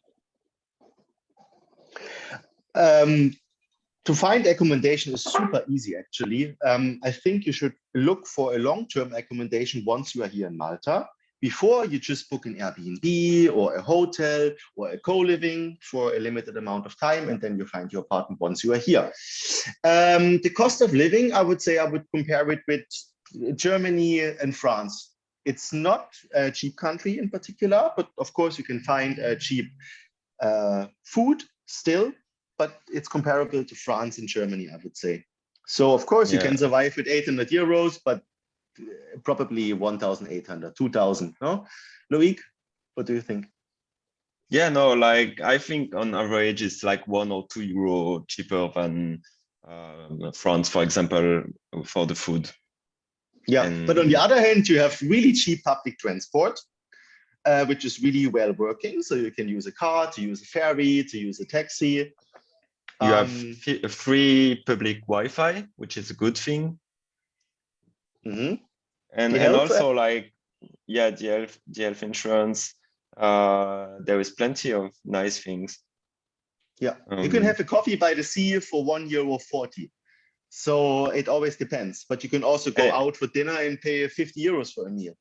To find accommodation is super easy, actually. I think you should look for a long-term accommodation once you are here in Malta, before you just book an Airbnb or a hotel or a co-living for a limited amount of time, and then you find your apartment once you are here. The cost of living, I would say I would compare it with Germany and France. It's not a cheap country in particular, but of course you can find cheap food still, but it's comparable to France and Germany, I would say. So of course you can survive with 800 euros, but probably 1,800, 2,000, no? Loic, what do you think? Yeah, no, like I think on average it's like €1 or €2 cheaper than France, for example, for the food. Yeah, but on the other hand, you have really cheap public transport, which is really well working. So you can use a car, to use a ferry, to use a taxi. You have free public Wi-Fi, which is a good thing. Mm-hmm. And also like, yeah, the health insurance, there is plenty of nice things. Yeah, you can have a coffee by the sea for €1.40. So it always depends, but you can also go out for dinner and pay €50 for a meal.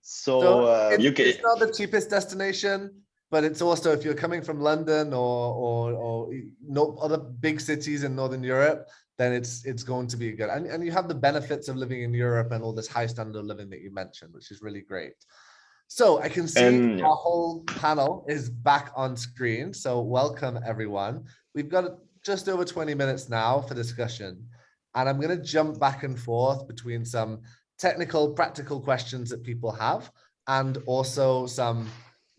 So it's not the cheapest destination, but it's also, if you're coming from London or no other big cities in Northern Europe, then it's going to be good. And you have the benefits of living in Europe and all this high standard of living that you mentioned, which is really great. So I can see our whole panel is back on screen. So welcome everyone. We've got just over 20 minutes now for discussion. And I'm going to jump back and forth between some technical, practical questions that people have, and also some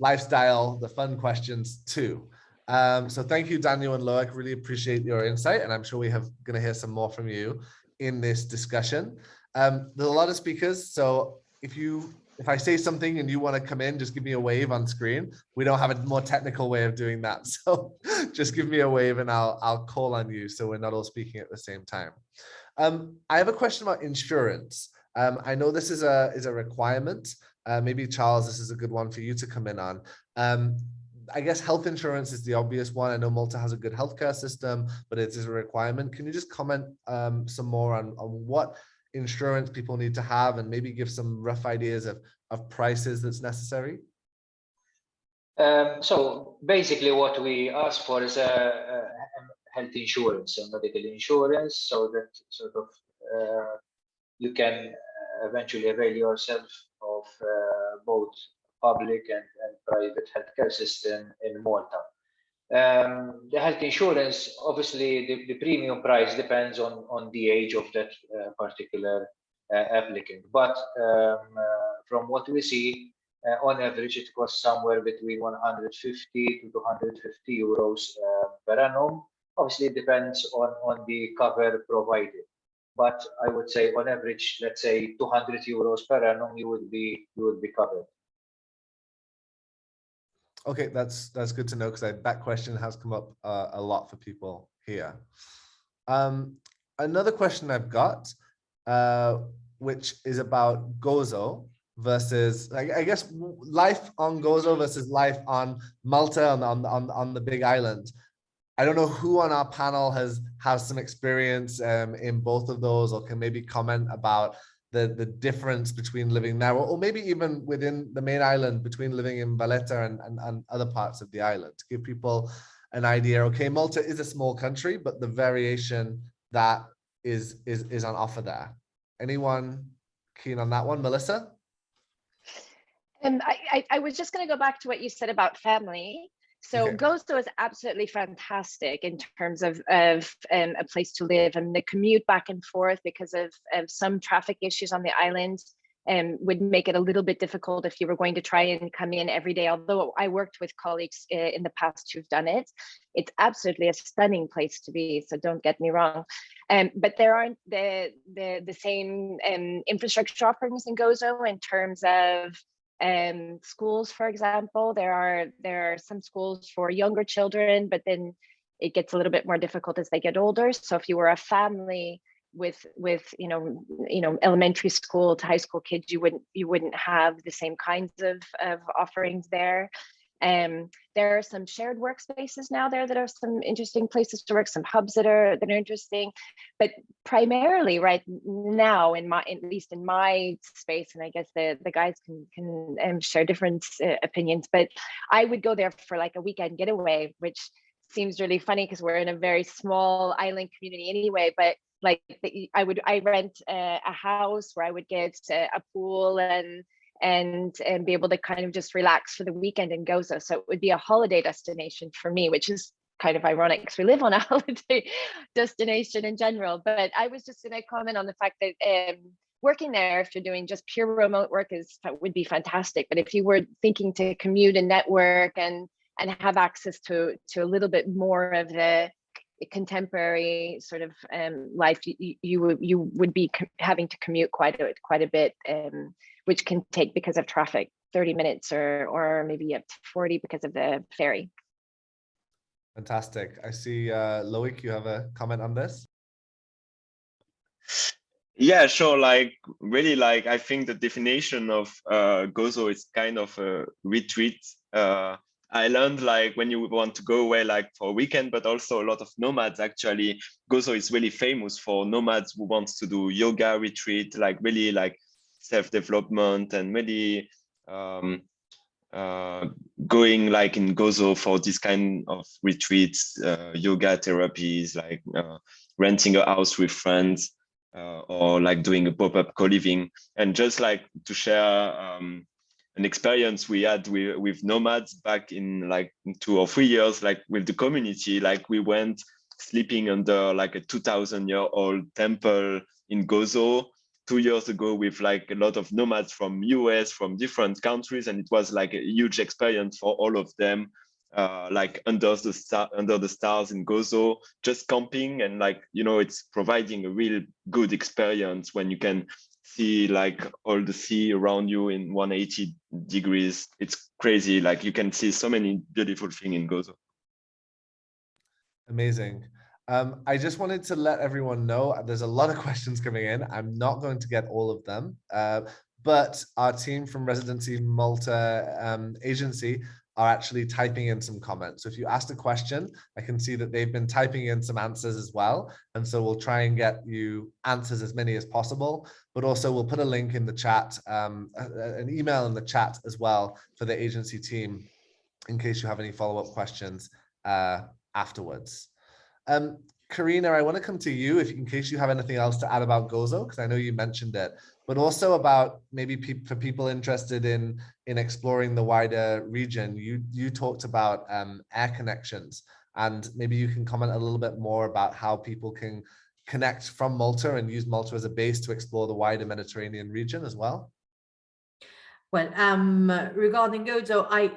lifestyle, the fun questions too. So thank you, Daniel and Loic. Really appreciate your insight, and I'm sure we're going to hear some more from you in this discussion. There's a lot of speakers, so if I say something and you want to come in, just give me a wave on screen. We don't have a more technical way of doing that, so just give me a wave and I'll call on you, so we're not all speaking at the same time. I have a question about insurance. I know this is a requirement. Maybe Charles, this is a good one for you to come in on. I guess health insurance is the obvious one. I know Malta has a good healthcare system, but it is a requirement. Can you just comment some more on what insurance people need to have, and maybe give some rough ideas of prices that's necessary? So basically what we ask for is a health insurance and medical insurance, so that sort of you can eventually avail yourself of both public and private healthcare system in Malta. The health insurance, obviously the premium price depends on the age of that particular applicant, but from what we see, on average it costs somewhere between 150 to 250 euros per annum. Obviously it depends on the cover provided, but I would say on average, let's say 200 euros per annum, you would be covered. Okay, that's good to know, because that question has come up a lot for people here. Another question I've got, which is about Gozo versus, I guess, life on Gozo versus life on Malta, on the Big Island. I don't know who on our panel has some experience in both of those, or can maybe comment about the difference between living there, or maybe even within the main island, between living in Valletta and other parts of the island, to give people an idea. Okay, Malta is a small country, but the variation that is on offer there. Anyone keen on that one? Melissa? I was just going to go back to what you said about family. So Okay. Gozo is absolutely fantastic in terms of a place to live, and the commute back and forth because of some traffic issues on the island would make it a little bit difficult if you were going to try and come in every day. Although I worked with colleagues in the past who've done it, it's absolutely a stunning place to be. So don't get me wrong, but there aren't the same infrastructure offerings in Gozo in terms of schools. For example, there are some schools for younger children, but then it gets a little bit more difficult as they get older. So if you were a family with you know elementary school to high school kids, you wouldn't have the same kinds of offerings there. There are some shared workspaces now there that are some interesting places to work, some hubs that are interesting, but primarily right now, at least in my space, and I guess the guys can share different opinions, but I would go there for like a weekend getaway, which seems really funny because we're in a very small island community anyway, but like I rent a house where I would get a pool and be able to kind of just relax for the weekend in Gozo. So it would be a holiday destination for me, which is kind of ironic because we live on a holiday destination in general. But I was just going to comment on the fact that working there, if you're doing just pure remote work, would be fantastic. But if you were thinking to commute and network and have access to a little bit more of the contemporary sort of life, you would be having to commute quite a bit, which can take, because of traffic, 30 minutes or maybe up to 40 because of the ferry. Fantastic. I see, Loic, you have a comment on this? Yeah, sure. Like really, like I think the definition of Gozo is kind of a retreat island, like when you want to go away like for a weekend, but also a lot of nomads. Actually, Gozo is really famous for nomads who wants to do yoga retreat, like really like self-development, and really going like in Gozo for this kind of retreats, yoga therapies, like renting a house with friends, or like doing a pop-up co-living. And just like to share an experience we had with nomads back in like 2 or 3 years, like with the community, like we went sleeping under like a 2,000-year-old temple in Gozo 2 years ago with like a lot of nomads from US, from different countries, and it was like a huge experience for all of them, like under the stars in Gozo, just camping, and like, you know, it's providing a real good experience when you can see like all the sea around you in 180 degrees. It's crazy. Like you can see so many beautiful things in Gozo. Amazing. I just wanted to let everyone know there's a lot of questions coming in. I'm not going to get all of them, but our team from Residency Malta agency are actually typing in some comments. So if you asked a question, I can see that they've been typing in some answers as well. And so we'll try and get you answers as many as possible, but also we'll put a link in the chat, an email in the chat as well for the agency team in case you have any follow-up questions afterwards. Karina, I want to come to you in case you have anything else to add about Gozo, because I know you mentioned it, but also about maybe for people interested in exploring the wider region. You talked about air connections, and maybe you can comment a little bit more about how people can connect from Malta and use Malta as a base to explore the wider Mediterranean region as well. Well, regarding Gozo, I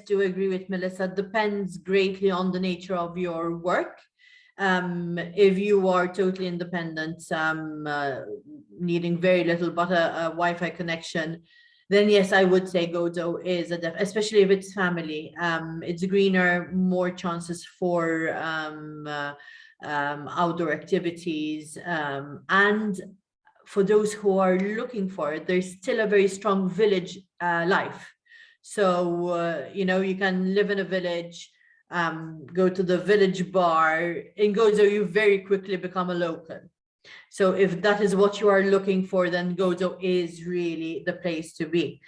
do agree with Melissa. Depends greatly on the nature of your work. If you are totally independent, needing very little but a Wi-Fi connection, then yes, I would say Gozo is especially if it's family. It's greener, more chances for outdoor activities, and for those who are looking for it, there's still a very strong village life. So you know, you can live in a village, go to the village bar. In Gozo, you very quickly become a local. So if that is what you are looking for, then Gozo is really the place to be.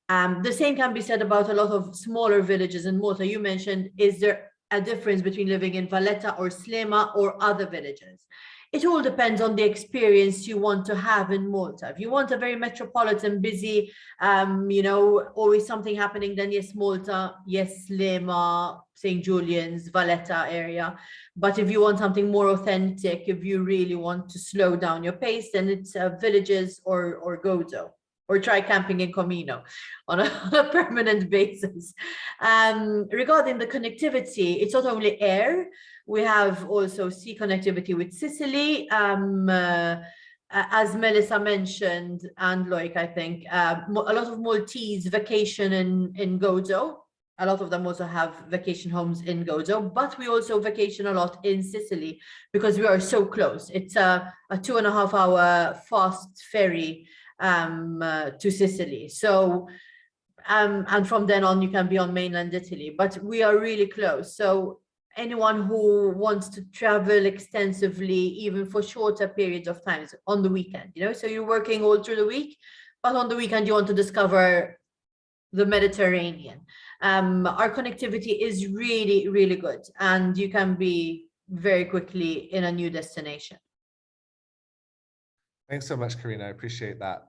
The same can be said about a lot of smaller villages in Malta. You mentioned, is there a difference between living in Valletta or Slema or other villages? It all depends on the experience you want to have in Malta. If you want a very metropolitan, busy, you know, always something happening, then yes, Malta, yes, Slema, St. Julian's, Valletta area. But if you want something more authentic, if you really want to slow down your pace, then it's villages or Gozo, or try camping in Comino on a permanent basis. Regarding the connectivity, it's not only air. We have also sea connectivity with Sicily. As Melissa mentioned, and Loic, I think, a lot of Maltese vacation in Gozo. A lot of them also have vacation homes in Gozo, but we also vacation a lot in Sicily because we are so close. It's a 2.5 hour fast ferry to Sicily. So, and from then on, you can be on mainland Italy, but we are really close. So anyone who wants to travel extensively, even for shorter periods of time on the weekend, you know, so you're working all through the week, but on the weekend you want to discover the Mediterranean. Our connectivity is really, really good, and you can be very quickly in a new destination. Thanks so much, Karina. I appreciate that.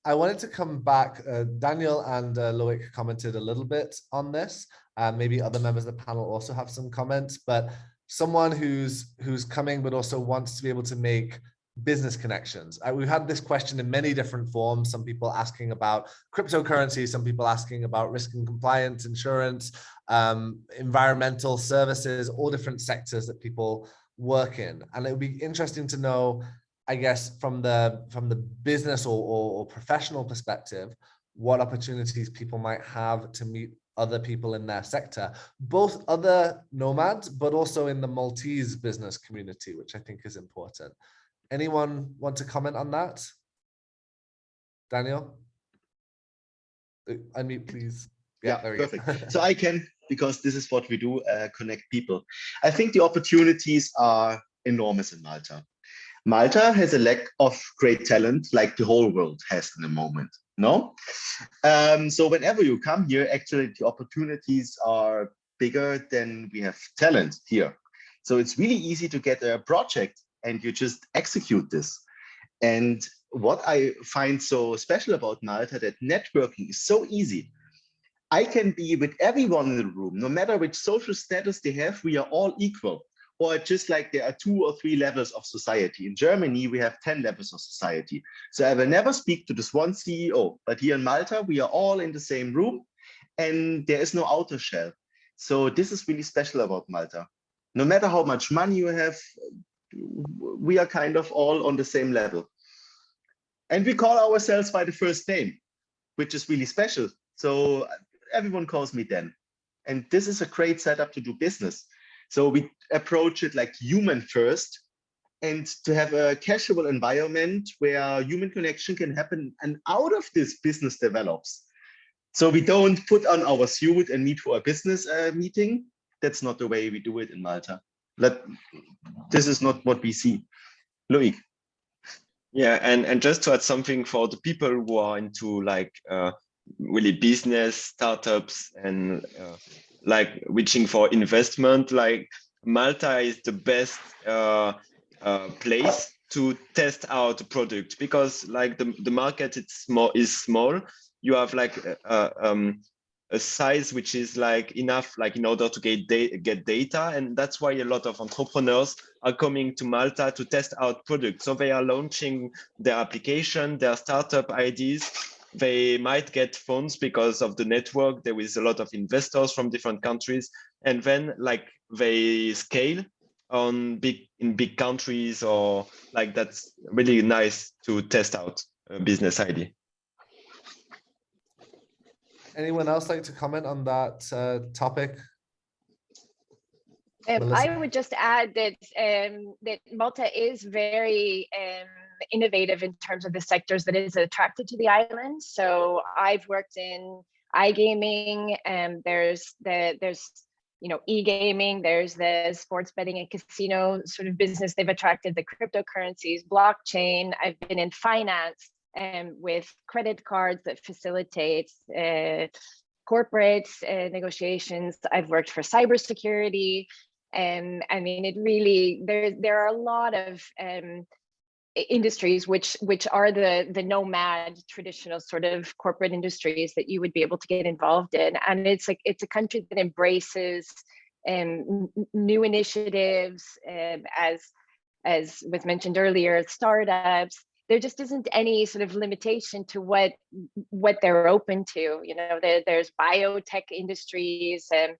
I wanted to come back. Daniel and Loic commented a little bit on this. Maybe other members of the panel also have some comments, but someone who's coming but also wants to be able to make business connections. We've had this question in many different forms. Some people asking about cryptocurrency, some people asking about risk and compliance, insurance, environmental services, all different sectors that people work in. And it would be interesting to know, I guess, from the business or professional perspective, what opportunities people might have to meet other people in their sector, both other nomads, but also in the Maltese business community, which I think is important. Anyone want to comment on that? Daniel? Unmute, please. Yeah, perfect. So I can, because this is what we do, connect people. I think the opportunities are enormous in Malta. Malta has a lack of great talent, like the whole world has in the moment, no? So whenever you come here, actually the opportunities are bigger than we have talent here. So it's really easy to get a project and you just execute this. And what I find so special about Malta, that networking is so easy. I can be with everyone in the room, no matter which social status they have, we are all equal. Or just like there are 2 or 3 levels of society. In Germany, we have 10 levels of society. So I will never speak to this one CEO, but here in Malta, we are all in the same room and there is no outer shell. So this is really special about Malta. No matter how much money you have, we are kind of all on the same level. And we call ourselves by the first name, which is really special. So everyone calls me Dan. And this is a great setup to do business. So we approach it like human first, and to have a casual environment where human connection can happen, and out of this business develops. So we don't put on our suit and meet for a business meeting. That's not the way we do it in Malta. This is not what we see. Loic. Yeah, and just to add something for the people who are into like really business, startups, and like reaching for investment, like Malta is the best place to test out a product, because like the market is small. You have like a size which is like enough, like in order to get data, and that's why a lot of entrepreneurs are coming to Malta to test out products. So they are launching their application, their startup ideas. They might get funds because of the network. There is a lot of investors from different countries, and then like they scale on in big countries, or like that's really nice to test out a business idea. Anyone else like to comment on that topic? I would just add that that Malta is very innovative in terms of the sectors that is attracted to the island. So I've worked in iGaming, and there's e-gaming, there's the sports betting and casino sort of business. They've attracted the cryptocurrencies, blockchain. I've been in finance with credit cards that facilitates corporate negotiations. I've worked for cybersecurity. I mean, it really, there are a lot of industries which are the nomad traditional sort of corporate industries that you would be able to get involved in. And it's a country that embraces new initiatives, as was mentioned earlier, startups. There just isn't any sort of limitation to what they're open to. You know, there's biotech industries and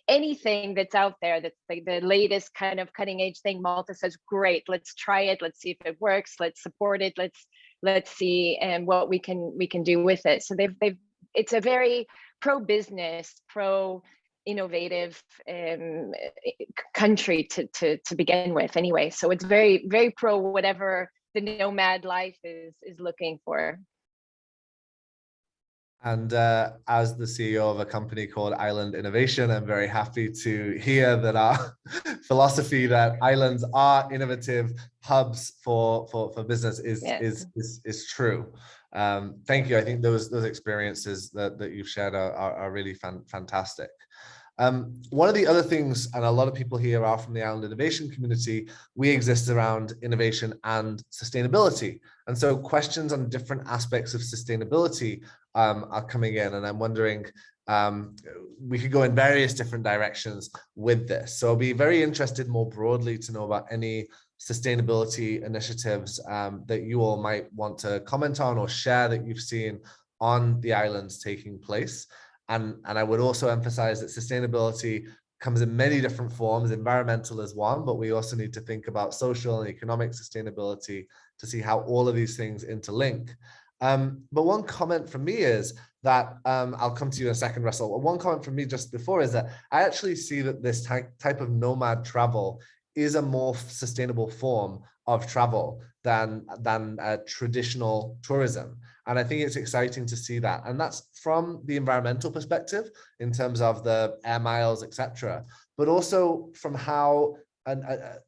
anything that's out there that's like the latest kind of cutting edge thing. Malta says, great, let's try it, let's see if it works, let's support it, let's see what we can do with it. So it's a very pro business, pro innovative country to begin with anyway. So it's very, very pro whatever the nomad life is looking for. And as the CEO of a company called Island Innovation, I'm very happy to hear that our philosophy that islands are innovative hubs for business is true. Thank you. I think those experiences that you've shared are really fantastic. One of the other things, and a lot of people here are from the Island Innovation community, we exist around innovation and sustainability. And so questions on different aspects of sustainability are coming in, and I'm wondering, we could go in various different directions with this. So I'll be very interested more broadly to know about any sustainability initiatives that you all might want to comment on or share that you've seen on the islands taking place. And I would also emphasize that sustainability comes in many different forms. Environmental is one, but we also need to think about social and economic sustainability to see how all of these things interlink. But one comment from me is that, I'll come to you in a second, Russell. One comment from me just before is that I actually see that this type of nomad travel is a more sustainable form of travel than traditional tourism. And I think it's exciting to see that. And that's from the environmental perspective in terms of the air miles, etc., but also from how a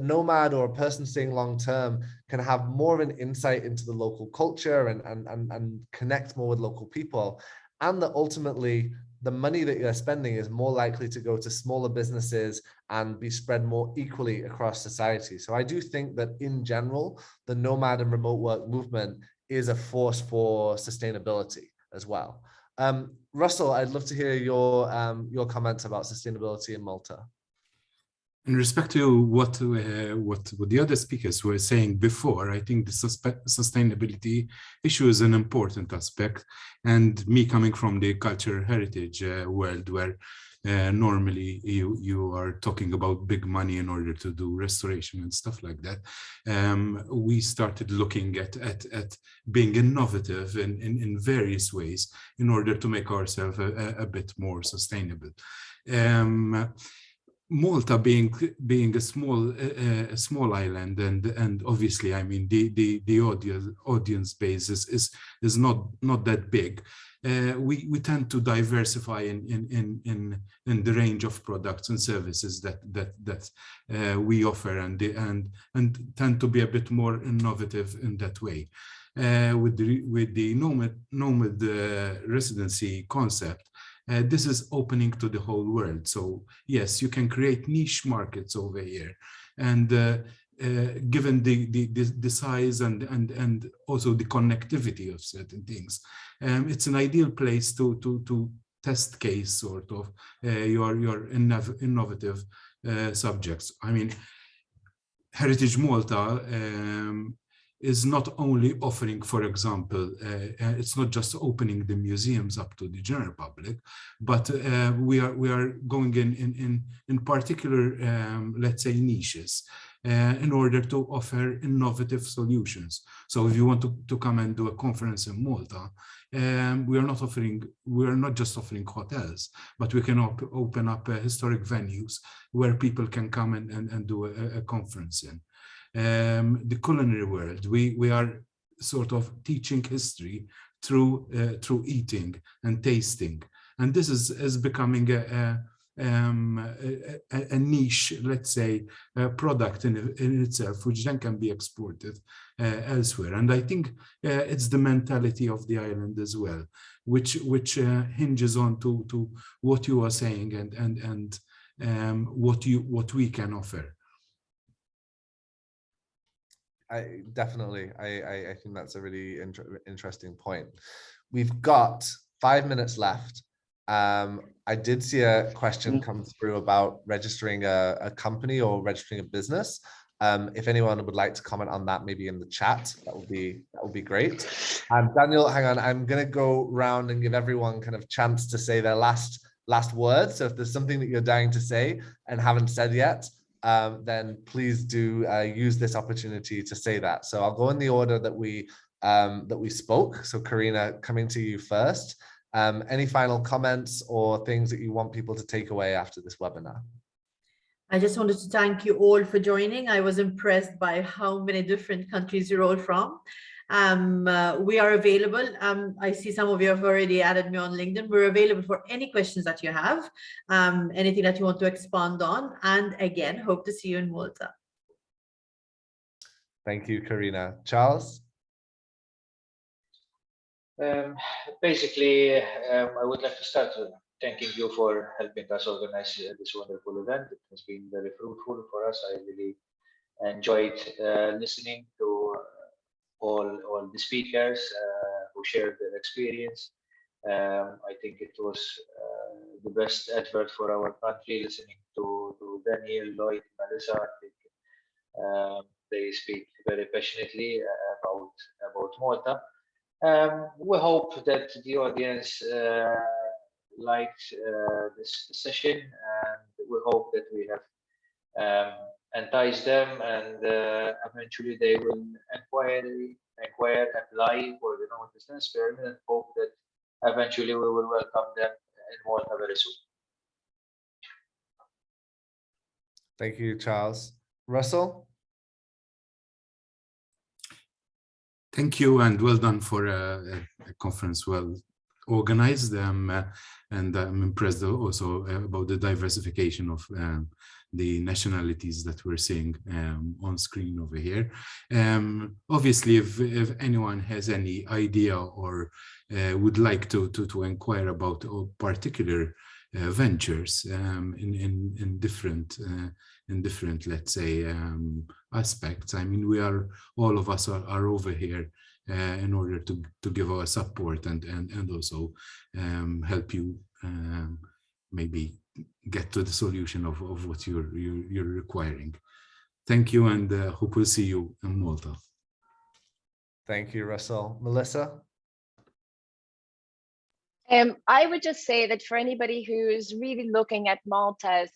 nomad or a person staying long term can have more of an insight into the local culture and connect more with local people. And that ultimately the money that you're spending is more likely to go to smaller businesses and be spread more equally across society. So I do think that in general, the nomad and remote work movement is a force for sustainability as well. Russell, I'd love to hear your comments about sustainability in Malta. In respect to what the other speakers were saying before, I think the sustainability issue is an important aspect. And me coming from the cultural heritage world, where normally you are talking about big money in order to do restoration and stuff like that, we started looking at being innovative in various ways in order to make ourselves a bit more sustainable. Malta being a small island, and obviously, I mean, the audience base is not that big. We tend to diversify in the range of products and services that we offer, and tend to be a bit more innovative in that way. With the Nomad Residency concept, this is opening to the whole world. So yes, you can create niche markets over here, and given the size and also the connectivity of certain things, it's an ideal place to test case sort of your innovative subjects. I mean, Heritage Malta is not only offering, for example, it's not just opening the museums up to the general public, but we are going in particular, let's say, niches. in order to offer innovative solutions. So if you want to come and do a conference in Malta, we are not just offering hotels, but we can open up historic venues where people can come and do a conference in. The culinary world, we are sort of teaching history through eating and tasting, and this is becoming a niche, let's say, product in itself, which then can be exported elsewhere. And I think it's the mentality of the island as well, which hinges on to what you are saying and what we can offer. I think that's a really interesting point. We've got 5 minutes left. I did see a question come through about registering a company or registering a business. If anyone would like to comment on that, maybe in the chat, that would be great. Daniel, hang on, I'm gonna go round and give everyone kind of chance to say their last words. So if there's something that you're dying to say and haven't said yet, then please do use this opportunity to say that. So I'll go in the order that we spoke. So Karina, coming to you first. Any final comments or things that you want people to take away after this webinar? I just wanted to thank you all for joining. I was impressed by how many different countries you're all from. We are available. I see some of you have already added me on LinkedIn. We're available for any questions that you have, anything that you want to expand on. And again, hope to see you in Malta. Thank you, Karina. Charles? Basically, I would like to start thanking you for helping us organize this wonderful event. It has been very fruitful for us. I really enjoyed listening to all the speakers who shared their experience. I think it was the best advert for our country, listening to Daniel, Lloyd, Melissa. I think they speak very passionately about Malta. We hope that the audience liked this session, and we hope that we have entice them, and eventually they will inquire, apply for the Nomad Residence Permit, and hope that eventually we will welcome them in Malta very soon. Thank you, Charles. Russell? Thank you, and well done for a conference well organized. And I'm impressed also about the diversification of the nationalities that we're seeing on screen over here. Obviously, if anyone has any idea or would like to inquire about particular ventures in different, let's say, aspects, I mean, all of us are over here in order to give our support and also help you maybe get to the solution of what you're requiring. Thank you, and hope we'll see you in Malta. Thank you, Russell. Melissa? I would just say that for anybody who's really looking at Malta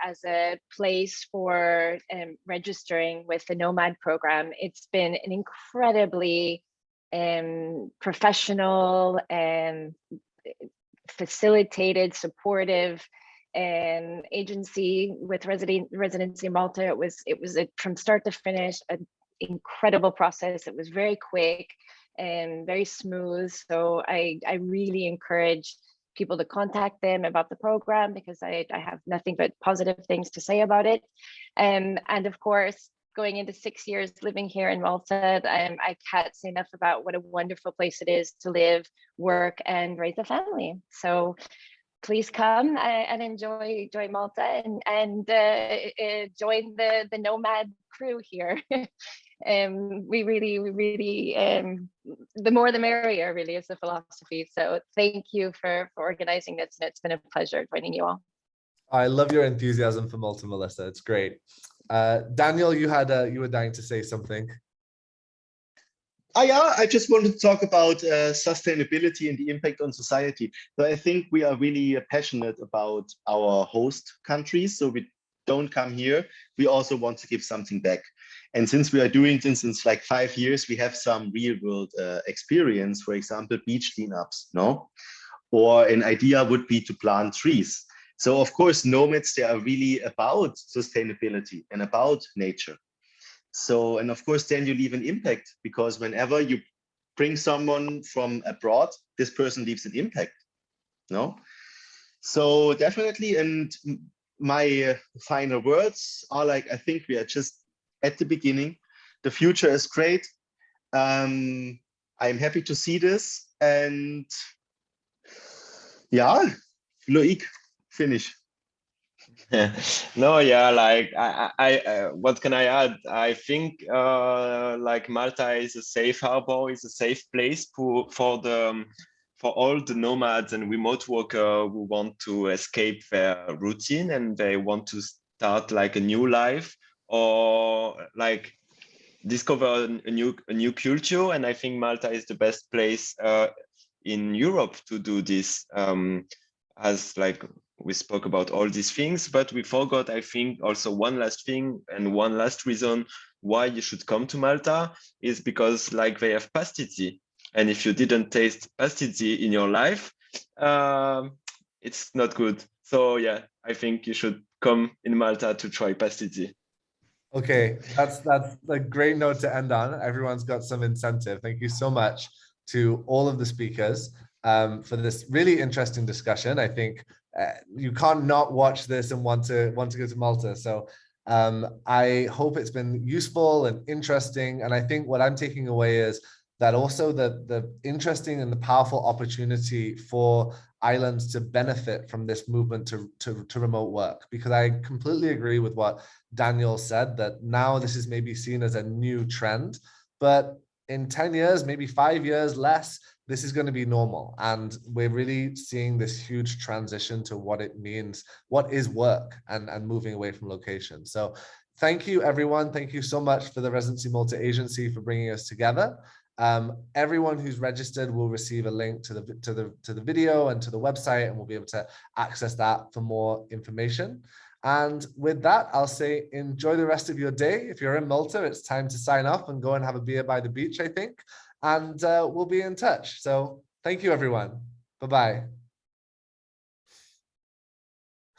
as a place for registering with the Nomad program, it's been an incredibly professional and facilitated, supportive agency with Residency Malta. It was from start to finish an incredible process. It was very quick and very smooth. So I really encourage people to contact them about the program, because I have nothing but positive things to say about it. And of course, going into 6 years living here in Malta, I can't say enough about what a wonderful place it is to live, work, and raise a family. So please come and enjoy Malta and join the Nomad crew here. We really, the more the merrier, really, is the philosophy. So thank you for organizing this, and it's been a pleasure joining you all. I love your enthusiasm for Malta, Melissa. It's great. Daniel, you were dying to say something. Yeah, I just wanted to talk about sustainability and the impact on society. So I think we are really passionate about our host countries. So we don't come here, we also want to give something back. And since we are doing this since like 5 years, we have some real world experience, for example, beach cleanups, no? Or an idea would be to plant trees. So of course, nomads, they are really about sustainability and about nature. So, and of course, then you leave an impact, because whenever you bring someone from abroad, this person leaves an impact, no? So definitely, and my final words are like, I think we are just at the beginning. The future is great. I'm happy to see this. And yeah, Loic, finish. No, yeah, like what can I add? I think like Malta is a safe harbor, is a safe place for all the nomads and remote workers who want to escape their routine and they want to start like a new life or like discover a new culture. And I think Malta is the best place in Europe to do this. As like we spoke about all these things, but we forgot, I think, also one last thing and one last reason why you should come to Malta is because like they have pastizzi. And if you didn't taste pastizzi in your life, it's not good. So yeah, I think you should come in Malta to try pastizzi. Okay, that's a great note to end on. Everyone's got some incentive. Thank you so much to all of the speakers for this really interesting discussion. I think you can't not watch this and want to go to Malta. So I hope it's been useful and interesting. And I think what I'm taking away is that also the interesting and the powerful opportunity for islands to benefit from this movement to remote work, because I completely agree with what Daniel said, that now this is maybe seen as a new trend, but in 10 years, maybe 5 years less, this is going to be normal. And we're really seeing this huge transition to what it means, what is work, and moving away from location. So thank you, everyone. Thank you so much for the Residency Malta Agency for bringing us together. Everyone who's registered will receive a link to the video and to the website, and we'll be able to access that for more information. And with that, I'll say enjoy the rest of your day. If you're in Malta, it's time to sign off and go and have a beer by the beach, I think. And we'll be in touch. So thank you, everyone. Bye-bye.